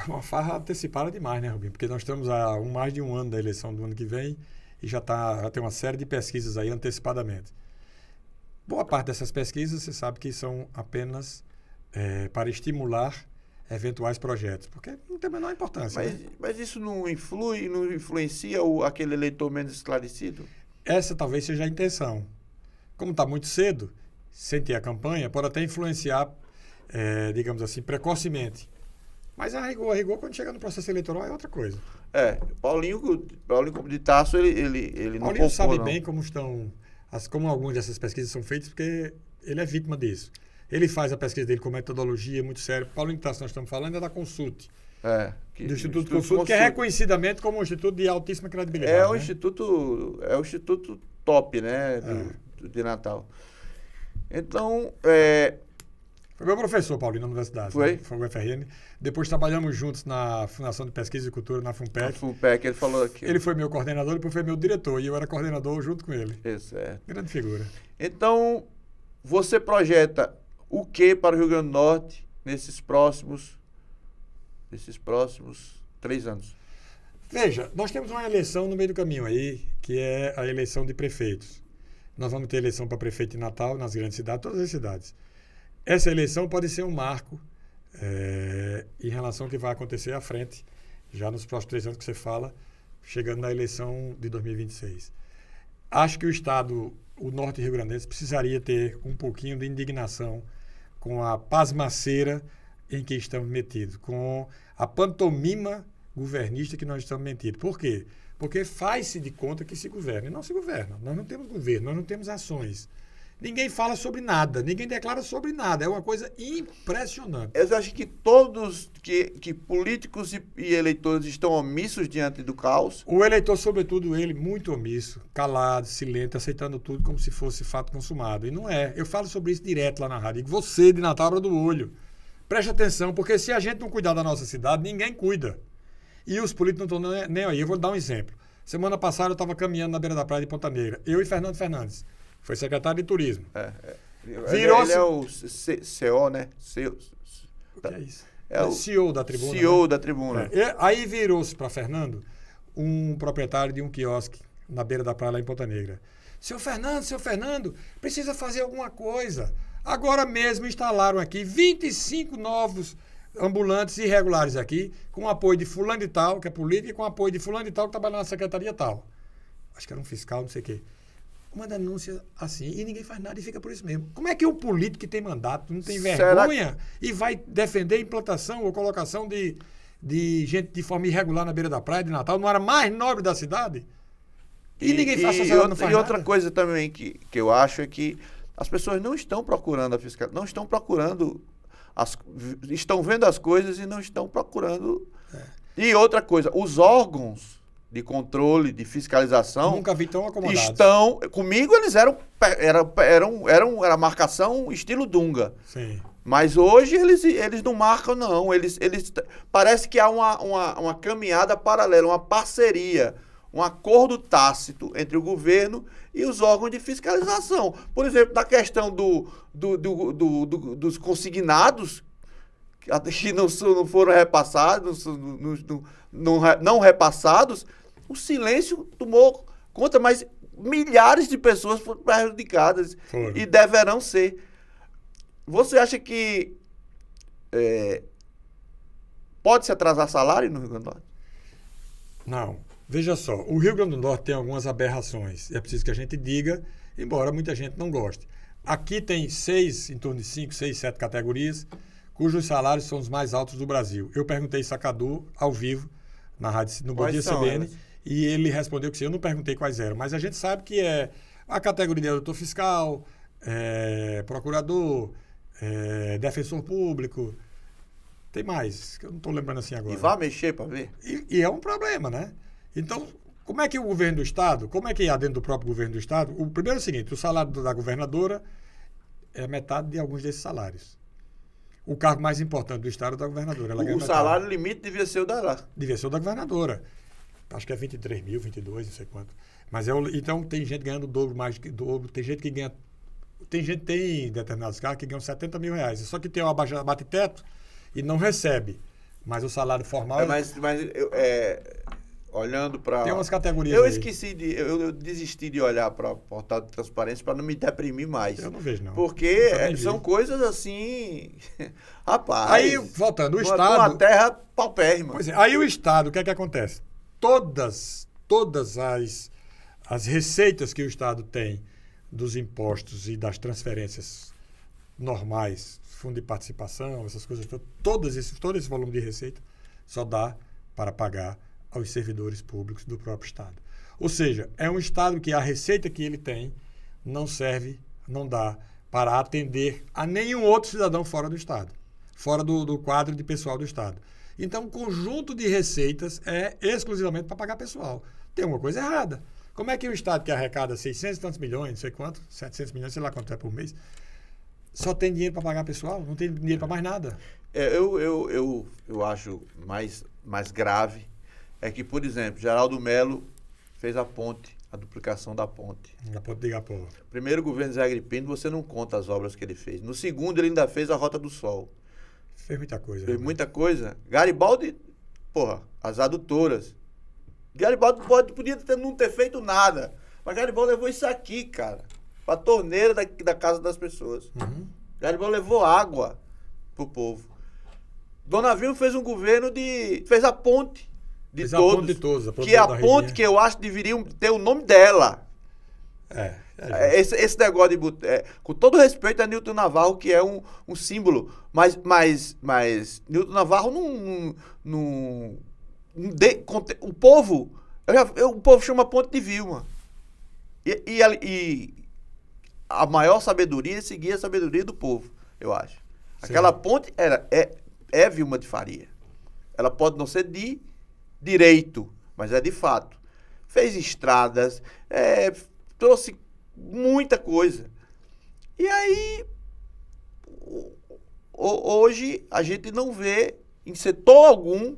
Speaker 2: Uma farra antecipada demais, né, Rubinho? Porque nós estamos há mais de um ano da eleição do ano que vem e já tem uma série de pesquisas aí antecipadamente. Boa parte dessas pesquisas, você sabe que são apenas para estimular eventuais projetos, porque não tem a menor importância.
Speaker 1: Mas isso não influencia aquele eleitor menos esclarecido?
Speaker 2: Essa talvez seja a intenção. Como está muito cedo, sem ter a campanha, pode até influenciar, digamos assim, precocemente. Mas a rigor, quando chega no processo eleitoral, é outra coisa.
Speaker 1: Paulinho como de Tarso, ele não
Speaker 2: Paulinho sabe bem como algumas dessas pesquisas são feitas, porque ele é vítima disso. Ele faz a pesquisa dele com metodologia muito séria. Paulinho de Tarso, nós estamos falando, é da Consult. Do Instituto Consult, que é reconhecidamente como um instituto de altíssima credibilidade.
Speaker 1: É o instituto top, né, de Natal. Então,
Speaker 2: foi meu professor, Paulinho, na universidade.
Speaker 1: Foi?
Speaker 2: Né? Foi o UFRN. Depois trabalhamos juntos na Fundação de Pesquisa e Cultura, na FUNPEC.
Speaker 1: Na FUNPEC, ele falou aqui.
Speaker 2: Ele foi meu coordenador, depois foi meu diretor, e eu era coordenador junto com ele.
Speaker 1: Isso,
Speaker 2: Grande figura.
Speaker 1: Então, você projeta o que para o Rio Grande do Norte nesses próximos 3 anos?
Speaker 2: Veja, nós temos uma eleição no meio do caminho aí, que é a eleição de prefeitos. Nós vamos ter eleição para prefeito de Natal, nas grandes cidades, todas as cidades. Essa eleição pode ser um marco em relação ao que vai acontecer à frente, já nos próximos 3 anos que você fala, chegando na eleição de 2026. Acho que o norte rio-grandense, precisaria ter um pouquinho de indignação com a pasmaceira em que estamos metidos, com a pantomima governista que nós estamos metidos. Por quê? Porque faz-se de conta que se governa. E não se governa. Nós não temos governo, nós não temos ações. Ninguém fala sobre nada, ninguém declara sobre nada. É uma coisa impressionante.
Speaker 1: Eu acho que todos, que políticos e eleitores estão omissos diante do caos.
Speaker 2: O eleitor, sobretudo ele, muito omisso, calado, silente, aceitando tudo como se fosse fato consumado. E não é. Eu falo sobre isso direto lá na rádio. Você, de Natal, abra do olho. Preste atenção, porque se a gente não cuidar da nossa cidade, ninguém cuida. E os políticos não estão nem aí. Eu vou dar um exemplo. Semana passada eu estava caminhando na beira da praia de Ponta Negra. Eu e Fernando Fernandes. Foi secretário de turismo.
Speaker 1: Ele é o CEO, né?
Speaker 2: O que é isso?
Speaker 1: É o
Speaker 2: CEO da tribuna.
Speaker 1: CEO
Speaker 2: né?
Speaker 1: da tribuna.
Speaker 2: Aí virou-se para Fernando um proprietário de um quiosque na beira da praia lá em Ponta Negra. Seu Fernando, precisa fazer alguma coisa. Agora mesmo instalaram aqui 25 novos ambulantes irregulares aqui, com apoio de fulano de tal, que é político, e com apoio de fulano de tal, que trabalha na secretaria tal. Acho que era um fiscal, não sei o quê. Uma denúncia assim, e ninguém faz nada e fica por isso mesmo. Como é que um político que tem mandato não tem vergonha e vai defender a implantação ou colocação de gente de forma irregular na beira da praia de Natal, não era mais nobre da cidade? E ninguém faz sociedade, não faz
Speaker 1: nada. E outra
Speaker 2: nada.
Speaker 1: coisa também que eu acho é que as pessoas não estão procurando a fiscalização, não estão procurando, estão vendo as coisas e não estão procurando. E outra coisa, os órgãos de controle, de fiscalização...
Speaker 2: Nunca vi tão acomodados.
Speaker 1: Comigo eles era marcação estilo Dunga.
Speaker 2: Sim.
Speaker 1: Mas hoje eles não marcam, não. Eles parece que há uma caminhada paralela, uma parceria, um acordo tácito entre o governo e os órgãos de fiscalização. Por exemplo, na questão dos consignados, que não foram repassados, não repassados, o silêncio tomou conta, mas milhares de pessoas foram prejudicadas e deverão ser. Você acha que pode-se atrasar salário no Rio Grande do Norte?
Speaker 2: Não. Veja só, o Rio Grande do Norte tem algumas aberrações. É preciso que a gente diga, embora muita gente não goste. Aqui tem em torno de 5, 6, 7 categorias, cujos salários são os mais altos do Brasil. Eu perguntei isso a Cadu, ao vivo, na rádio, no Bom Dia CBN, e ele respondeu que sim. Eu não perguntei quais eram, mas a gente sabe que é a categoria de auditor fiscal, procurador, defensor público, tem mais, que eu não estou lembrando assim agora.
Speaker 1: E vai mexer para ver?
Speaker 2: E é um problema, né? Então, como é que o governo do Estado, como é que há dentro do próprio governo do Estado? O primeiro é o seguinte, o salário da governadora é metade de alguns desses salários. o cargo mais importante do Estado é da governadora. Ela ganha
Speaker 1: O
Speaker 2: metade.
Speaker 1: salário limite devia ser o da lá.
Speaker 2: Devia ser o da governadora. Acho que é 23 mil, 22, não sei quanto. Mas então tem gente ganhando o dobro, mais do que o dobro. Tem gente que ganha... Tem determinados cargos que ganham 70 mil reais. Só que tem uma bate-teto e não recebe. Mas o salário formal...
Speaker 1: Olhando para...
Speaker 2: Tem umas categorias
Speaker 1: Eu
Speaker 2: aí.
Speaker 1: esqueci de... Eu desisti de olhar para o portal de transparência para não me deprimir mais.
Speaker 2: Eu não vejo, não.
Speaker 1: Porque
Speaker 2: Também
Speaker 1: são
Speaker 2: vi.
Speaker 1: coisas assim... Rapaz...
Speaker 2: Aí, voltando, o Estado...
Speaker 1: Uma terra paupérrima.
Speaker 2: Pois é, aí o Estado, o que é que acontece? Todas as receitas que o Estado tem dos impostos e das transferências normais, fundo de participação, essas coisas, todo esse volume de receita só dá para pagar aos servidores públicos do próprio Estado. Ou seja, é um Estado que a receita que ele tem não serve, não dá para atender a nenhum outro cidadão fora do Estado, fora do quadro de pessoal do Estado. Então, o conjunto de receitas é exclusivamente para pagar pessoal. Tem alguma coisa errada. Como é que o Estado que arrecada 600 e tantos milhões, não sei quanto, 700 milhões, sei lá quanto é por mês, só tem dinheiro para pagar pessoal? Não tem dinheiro para mais nada.
Speaker 1: Eu acho mais grave é que, por exemplo, Geraldo Melo fez a duplicação da ponte.
Speaker 2: Na ponte de Igapó.
Speaker 1: Primeiro governo Zé Agripino, você não conta as obras que ele fez. No segundo, ele ainda fez a Rota do Sol.
Speaker 2: Fez muita coisa.
Speaker 1: Fez muita coisa. Garibaldi, as adutoras. Garibaldi podia não ter feito nada. Mas Garibaldi levou isso aqui, cara. Pra torneira da casa das pessoas.
Speaker 2: Uhum.
Speaker 1: Garibaldi levou água pro povo. Dona Vilma fez um governo fez a ponte de
Speaker 2: Fez
Speaker 1: todos.
Speaker 2: a ponte de todos. A
Speaker 1: Que é a
Speaker 2: da
Speaker 1: ponte
Speaker 2: Regia.
Speaker 1: que eu acho que deveria ter o nome dela.
Speaker 2: Justo.
Speaker 1: Esse negócio com todo respeito a Newton Navarro, que é um símbolo, mas Newton Navarro o povo chama Ponte de Vilma. E a maior sabedoria é seguir a sabedoria do povo, eu acho.
Speaker 2: Sim.
Speaker 1: Aquela ponte é Vilma de Faria. Ela pode não ser de direito, mas é de fato. Fez estradas, trouxe muita coisa. E aí, hoje, a gente não vê em setor algum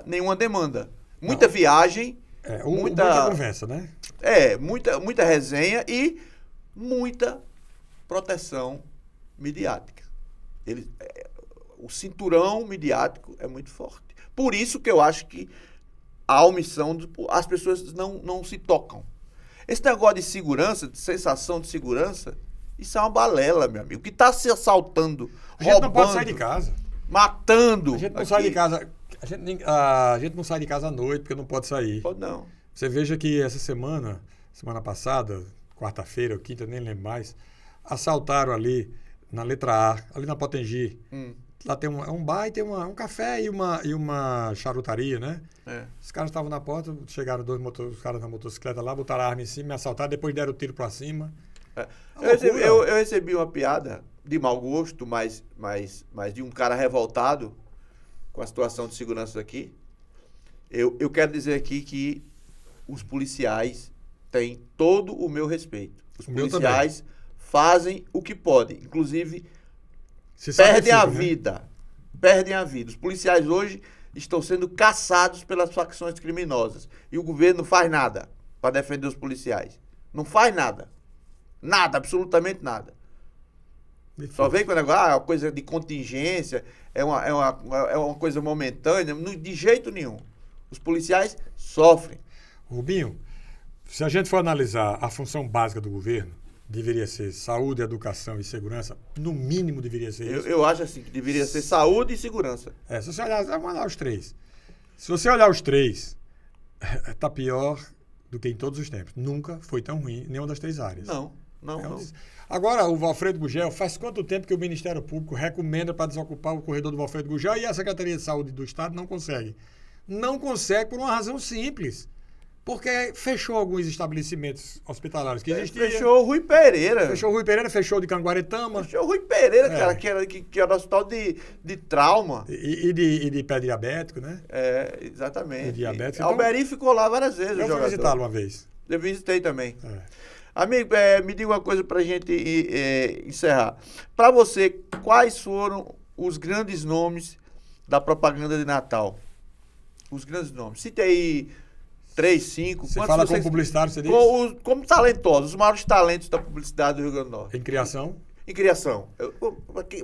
Speaker 1: nenhuma demanda. Muita viagem,
Speaker 2: muita conversa, né?
Speaker 1: muita resenha e muita proteção midiática. O cinturão midiático é muito forte. Por isso que eu acho que a omissão, as pessoas não se tocam. Esse negócio de segurança, de sensação de segurança, isso é uma balela, meu amigo. Que está se assaltando,
Speaker 2: A gente
Speaker 1: roubando,
Speaker 2: não pode sair de casa.
Speaker 1: matando.
Speaker 2: A gente não
Speaker 1: aqui.
Speaker 2: sai de casa. A gente não sai de casa à noite porque não pode sair.
Speaker 1: Pode não.
Speaker 2: Você veja que essa semana passada, quarta-feira ou quinta, nem lembro mais, assaltaram ali na letra A, ali na Potengi. Lá tem um bar e tem um café e uma charutaria, né? Os caras estavam na porta, chegaram os caras na motocicleta lá, botaram a arma em cima, me assaltaram, depois deram o tiro pra cima.
Speaker 1: Eu recebi uma piada de mau gosto, mas de um cara revoltado com a situação de segurança aqui. Eu quero dizer aqui que os policiais têm todo o meu respeito. Os policiais fazem o que podem. Inclusive, perdem a vida. Perdem a vida. Os policiais hoje estão sendo caçados pelas facções criminosas. E o governo não faz nada para defender os policiais. Não faz nada. Nada, absolutamente nada. Só vem com o negócio, é uma coisa de contingência, é uma coisa momentânea. De jeito nenhum. Os policiais sofrem.
Speaker 2: Rubinho, se a gente for analisar a função básica do governo, deveria ser saúde, educação e segurança, no mínimo deveria ser isso.
Speaker 1: Eu acho assim, que deveria ser saúde e segurança.
Speaker 2: Se você olhar, vamos olhar os três. Se você olhar os três, está pior do que em todos os tempos. Nunca foi tão ruim em nenhuma das três áreas.
Speaker 1: Não.
Speaker 2: Agora, o Valfredo Gugel, faz quanto tempo que o Ministério Público recomenda para desocupar o corredor do Valfredo Gugel e a Secretaria de Saúde do Estado não consegue? Não consegue por uma razão simples. Porque fechou alguns estabelecimentos hospitalares que existiam.
Speaker 1: Fechou o Rui Pereira.
Speaker 2: Fechou o Rui Pereira, fechou o de Canguaretama.
Speaker 1: Fechou o Rui Pereira, cara, que era hospital de trauma.
Speaker 2: E de pé diabético, né?
Speaker 1: Exatamente.
Speaker 2: E diabético.
Speaker 1: Alberi ficou lá várias vezes.
Speaker 2: Eu fui visitá-lo uma vez.
Speaker 1: Eu visitei também. Amigo, me diga uma coisa pra gente encerrar. Para você, quais foram os grandes nomes da propaganda de Natal? Os grandes nomes. Cite aí 3, 5.
Speaker 2: Você fala como publicitário, você diz?
Speaker 1: Como talentosos, os maiores talentos da publicidade do Rio Grande do Norte.
Speaker 2: Em criação?
Speaker 1: Em criação.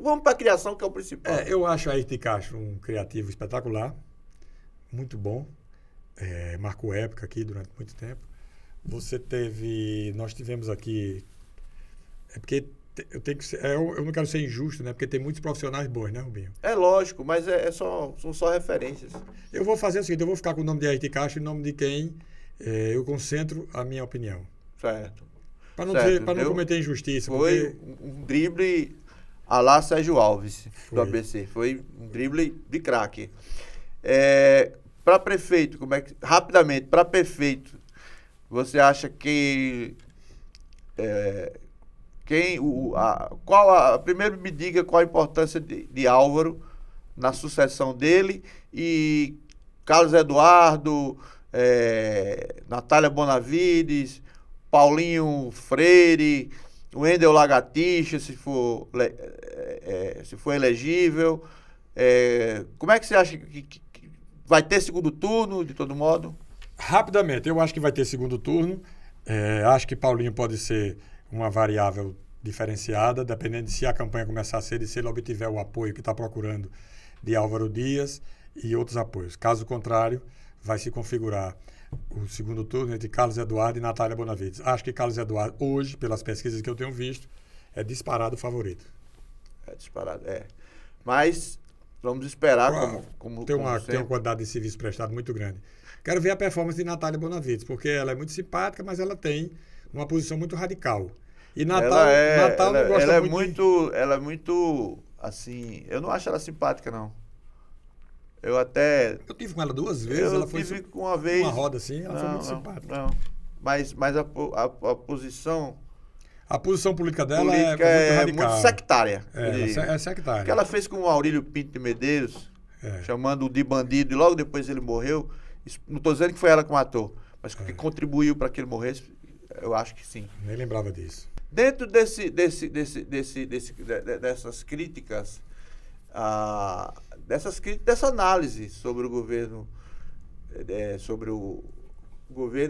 Speaker 1: Vamos para a criação, que é o principal.
Speaker 2: Eu acho a Ayrton Castro um criativo espetacular, muito bom. Marcou época aqui durante muito tempo. Nós tivemos aqui, porque eu tenho que ser, eu não quero ser injusto, né? Porque tem muitos profissionais bons, né, Rubinho?
Speaker 1: É lógico, mas são só referências.
Speaker 2: Eu vou fazer o seguinte, eu vou ficar com o nome de Ayrton Castro em nome de quem eu concentro a minha opinião.
Speaker 1: Certo.
Speaker 2: Para não cometer injustiça.
Speaker 1: Foi um drible à la Sérgio Alves, do ABC. Foi um drible de craque. Para prefeito, rapidamente, para prefeito, você acha que primeiro me diga qual a importância de Álvaro na sucessão dele e Carlos Eduardo, Natália Bonavides, Paulinho Freire, Wendel Lagartixa, se for elegível. Como é que você acha que vai ter segundo turno, de todo modo?
Speaker 2: Rapidamente, eu acho que vai ter segundo turno. Acho que Paulinho pode ser uma variável diferenciada, dependendo de se a campanha começar cedo e se ele obtiver o apoio que está procurando de Álvaro Dias e outros apoios. Caso contrário, vai se configurar o segundo turno entre Carlos Eduardo e Natália Bonavides. Acho que Carlos Eduardo, hoje, pelas pesquisas que eu tenho visto, é disparado o favorito.
Speaker 1: Disparado. Mas vamos esperar
Speaker 2: tem uma quantidade de serviço prestado muito grande. Quero ver a performance de Natália Bonavides, porque ela é muito simpática, mas ela tem uma posição muito radical. E Natal não gosta muito.
Speaker 1: Ela é muito, assim, eu não acho ela simpática, não. Eu
Speaker 2: tive com ela 2 vezes, ela foi
Speaker 1: com uma vez.
Speaker 2: Uma roda assim, ela foi muito simpática.
Speaker 1: Não. Mas a posição...
Speaker 2: A posição política dela é muito radical.
Speaker 1: Muito sectária.
Speaker 2: É sectária.
Speaker 1: O que ela fez com o Aurílio Pinto de Medeiros, chamando-o de bandido, e logo depois ele morreu. Não estou dizendo que foi ela que matou, mas que contribuiu para que ele morresse, eu acho que sim.
Speaker 2: Nem lembrava disso.
Speaker 1: Dentro dessas críticas, dessa análise sobre o governo,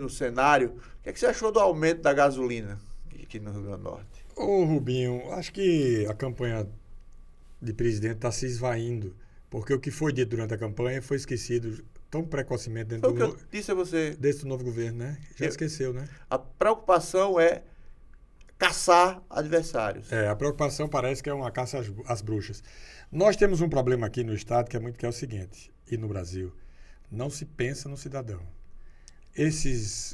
Speaker 1: o cenário, o que é que você achou do aumento da gasolina aqui no Rio Grande do Norte?
Speaker 2: Ô Rubinho, acho que a campanha de presidente está se esvaindo, porque o que foi dito durante a campanha foi esquecido tão precocemente dentro
Speaker 1: do eu disse a você.
Speaker 2: Desse novo governo, né? Já esqueceu, né?
Speaker 1: A preocupação é caçar adversários.
Speaker 2: A preocupação parece que é uma caça às bruxas. Nós temos um problema aqui no estado que é o seguinte, e no Brasil, não se pensa no cidadão.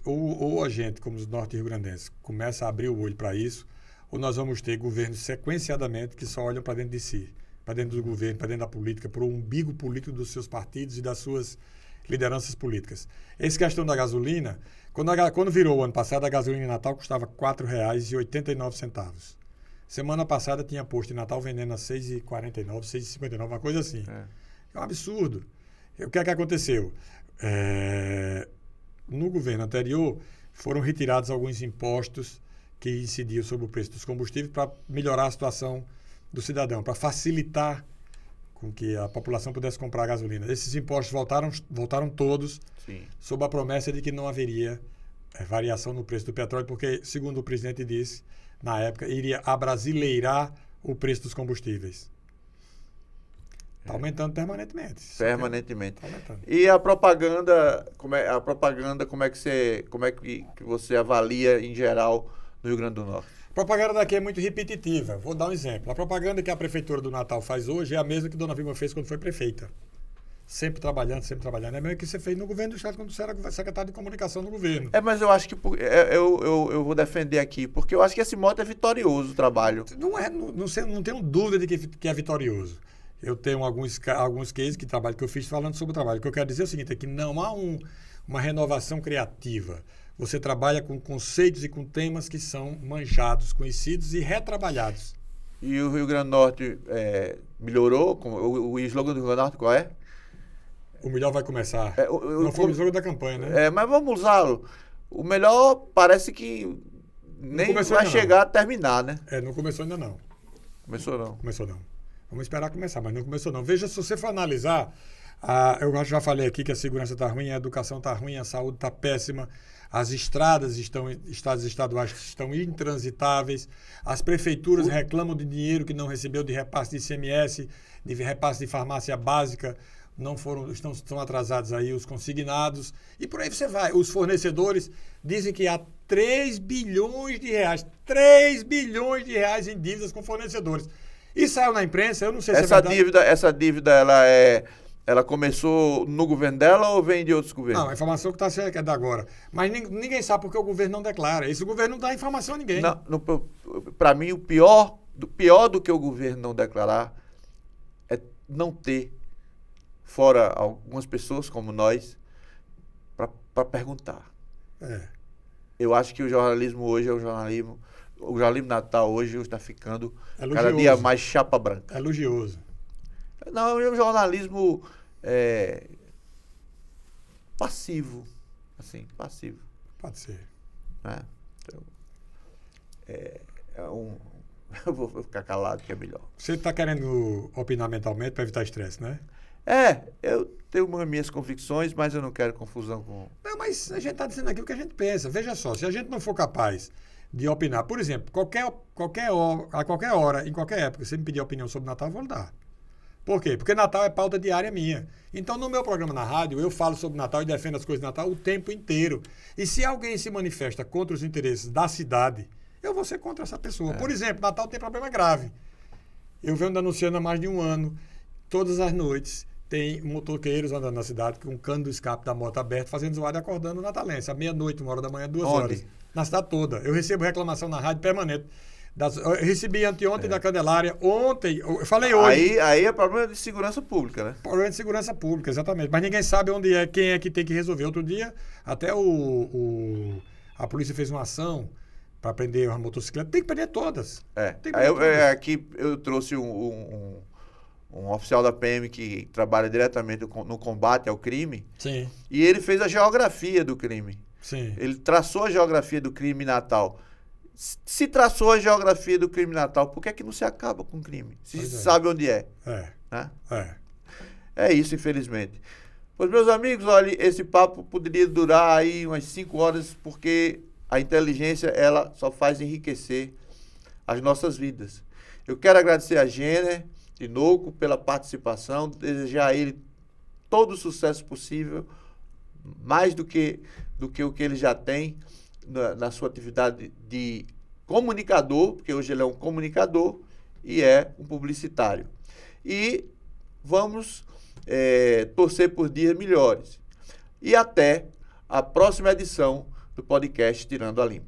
Speaker 2: Ou a gente, como os norte-riograndenses, começa a abrir o olho para isso, ou nós vamos ter governos sequenciadamente que só olham para dentro de si, para dentro do governo, para dentro da política, para o umbigo político dos seus partidos e das suas lideranças políticas. Essa questão da gasolina, quando virou o ano passado, a gasolina em Natal custava R$ 4,89. Semana passada tinha posto em Natal vendendo a R$ 6,49, R$ 6,59, uma coisa assim. É um absurdo. O que é que aconteceu? No governo anterior, foram retirados alguns impostos que incidiam sobre o preço dos combustíveis para melhorar a situação do cidadão, para facilitar com que a população pudesse comprar gasolina. Esses impostos voltaram todos,
Speaker 1: sim,
Speaker 2: sob a promessa de que não haveria variação no preço do petróleo, porque, segundo o presidente disse, na época, iria abrasileirar o preço dos combustíveis. Está aumentando permanentemente.
Speaker 1: Permanentemente.
Speaker 2: Tá aumentando.
Speaker 1: E a propaganda, como é que você avalia em geral no Rio Grande do Norte?
Speaker 2: A propaganda daqui é muito repetitiva. Vou dar um exemplo. A propaganda que a Prefeitura do Natal faz hoje é a mesma que Dona Vilma fez quando foi prefeita. Sempre trabalhando, sempre trabalhando. É mesmo que você fez no governo do Estado quando você era secretário de comunicação do governo.
Speaker 1: Mas eu acho que eu vou defender aqui, porque eu acho que esse modo é vitorioso o trabalho.
Speaker 2: Não tenho dúvida de que é vitorioso. Eu tenho alguns cases que eu fiz falando sobre o trabalho. O que eu quero dizer é o seguinte, é que não há uma renovação criativa. Você trabalha com conceitos e com temas que são manjados, conhecidos e retrabalhados.
Speaker 1: E o Rio Grande do Norte melhorou? O slogan do Rio Grande do Norte qual é?
Speaker 2: O melhor vai começar. Não foi o slogan da campanha, né?
Speaker 1: Mas vamos usá-lo. O melhor parece que nem vai chegar a terminar, né?
Speaker 2: Não começou ainda não.
Speaker 1: Começou não.
Speaker 2: Começou não. Vamos esperar começar, mas não começou não. Veja, se você for analisar, eu já falei aqui que a segurança está ruim, a educação está ruim, a saúde está péssima, as estradas estaduais estão intransitáveis, as prefeituras reclamam de dinheiro que não recebeu de repasse de ICMS, de repasse de farmácia básica, estão atrasados aí os consignados, e por aí você vai. Os fornecedores dizem que há 3 bilhões de reais em dívidas com fornecedores. E saiu na imprensa, eu não sei se é verdade.
Speaker 1: Essa dívida, ela começou no governo dela ou vem de outros governos?
Speaker 2: Não, a informação que está é da agora. Mas ninguém sabe porque o governo não declara. Esse governo não dá informação a ninguém.
Speaker 1: Para mim, o pior do que o governo não declarar é não ter, fora algumas pessoas como nós, para perguntar. Eu acho que o jornalismo hoje é o jornalismo Natal hoje está ficando cada dia mais chapa branca.
Speaker 2: Elogioso.
Speaker 1: Não, é um jornalismo passivo. Assim, passivo.
Speaker 2: Pode ser.
Speaker 1: Né? Então, eu vou ficar calado, que é melhor.
Speaker 2: Você está querendo opinar mentalmente para evitar estresse, né?
Speaker 1: Eu tenho minhas convicções, mas eu não quero confusão com...
Speaker 2: Não, mas a gente está dizendo aqui o que a gente pensa. Veja só, se a gente não for capaz de opinar, por exemplo, a qualquer hora, em qualquer época, você me pedir opinião sobre Natal, eu vou lhe dar. Por quê? Porque Natal é pauta diária minha. Então, no meu programa na rádio, eu falo sobre Natal e defendo as coisas de Natal o tempo inteiro. E se alguém se manifesta contra os interesses da cidade, eu vou ser contra essa pessoa. Por exemplo, Natal tem problema grave. Eu venho denunciando há mais de um ano, todas as noites, tem motoqueiros andando na cidade com um cano do escape da moto aberto, fazendo zoada e acordando o natalense, à meia-noite, 1h, 2 horas. Na cidade toda. Eu recebo reclamação na rádio permanente. Eu recebi anteontem da Candelária, ontem, eu falei hoje.
Speaker 1: Aí é problema de segurança pública, né?
Speaker 2: Problema de segurança pública, exatamente. Mas ninguém sabe quem é que tem que resolver. Outro dia, até a polícia fez uma ação para prender as motocicletas. Tem que prender todas.
Speaker 1: Aqui eu trouxe um oficial da PM que trabalha diretamente no combate ao crime.
Speaker 2: Sim.
Speaker 1: E ele fez a geografia do crime.
Speaker 2: Sim.
Speaker 1: Ele traçou a geografia do crime Natal. Se traçou a geografia do crime Natal, por que é que não se acaba com o crime? Se sabe onde é. Né? É isso, infelizmente. Pois, meus amigos, olha, esse papo poderia durar aí umas 5 horas, porque a inteligência, ela só faz enriquecer as nossas vidas. Eu quero agradecer a Jenner Tinoco pela participação, desejar a ele todo o sucesso possível, mais do que o que ele já tem na sua atividade de comunicador, porque hoje ele é um comunicador e é um publicitário. E vamos torcer por dias melhores. E até a próxima edição do podcast Tirando a Limpo.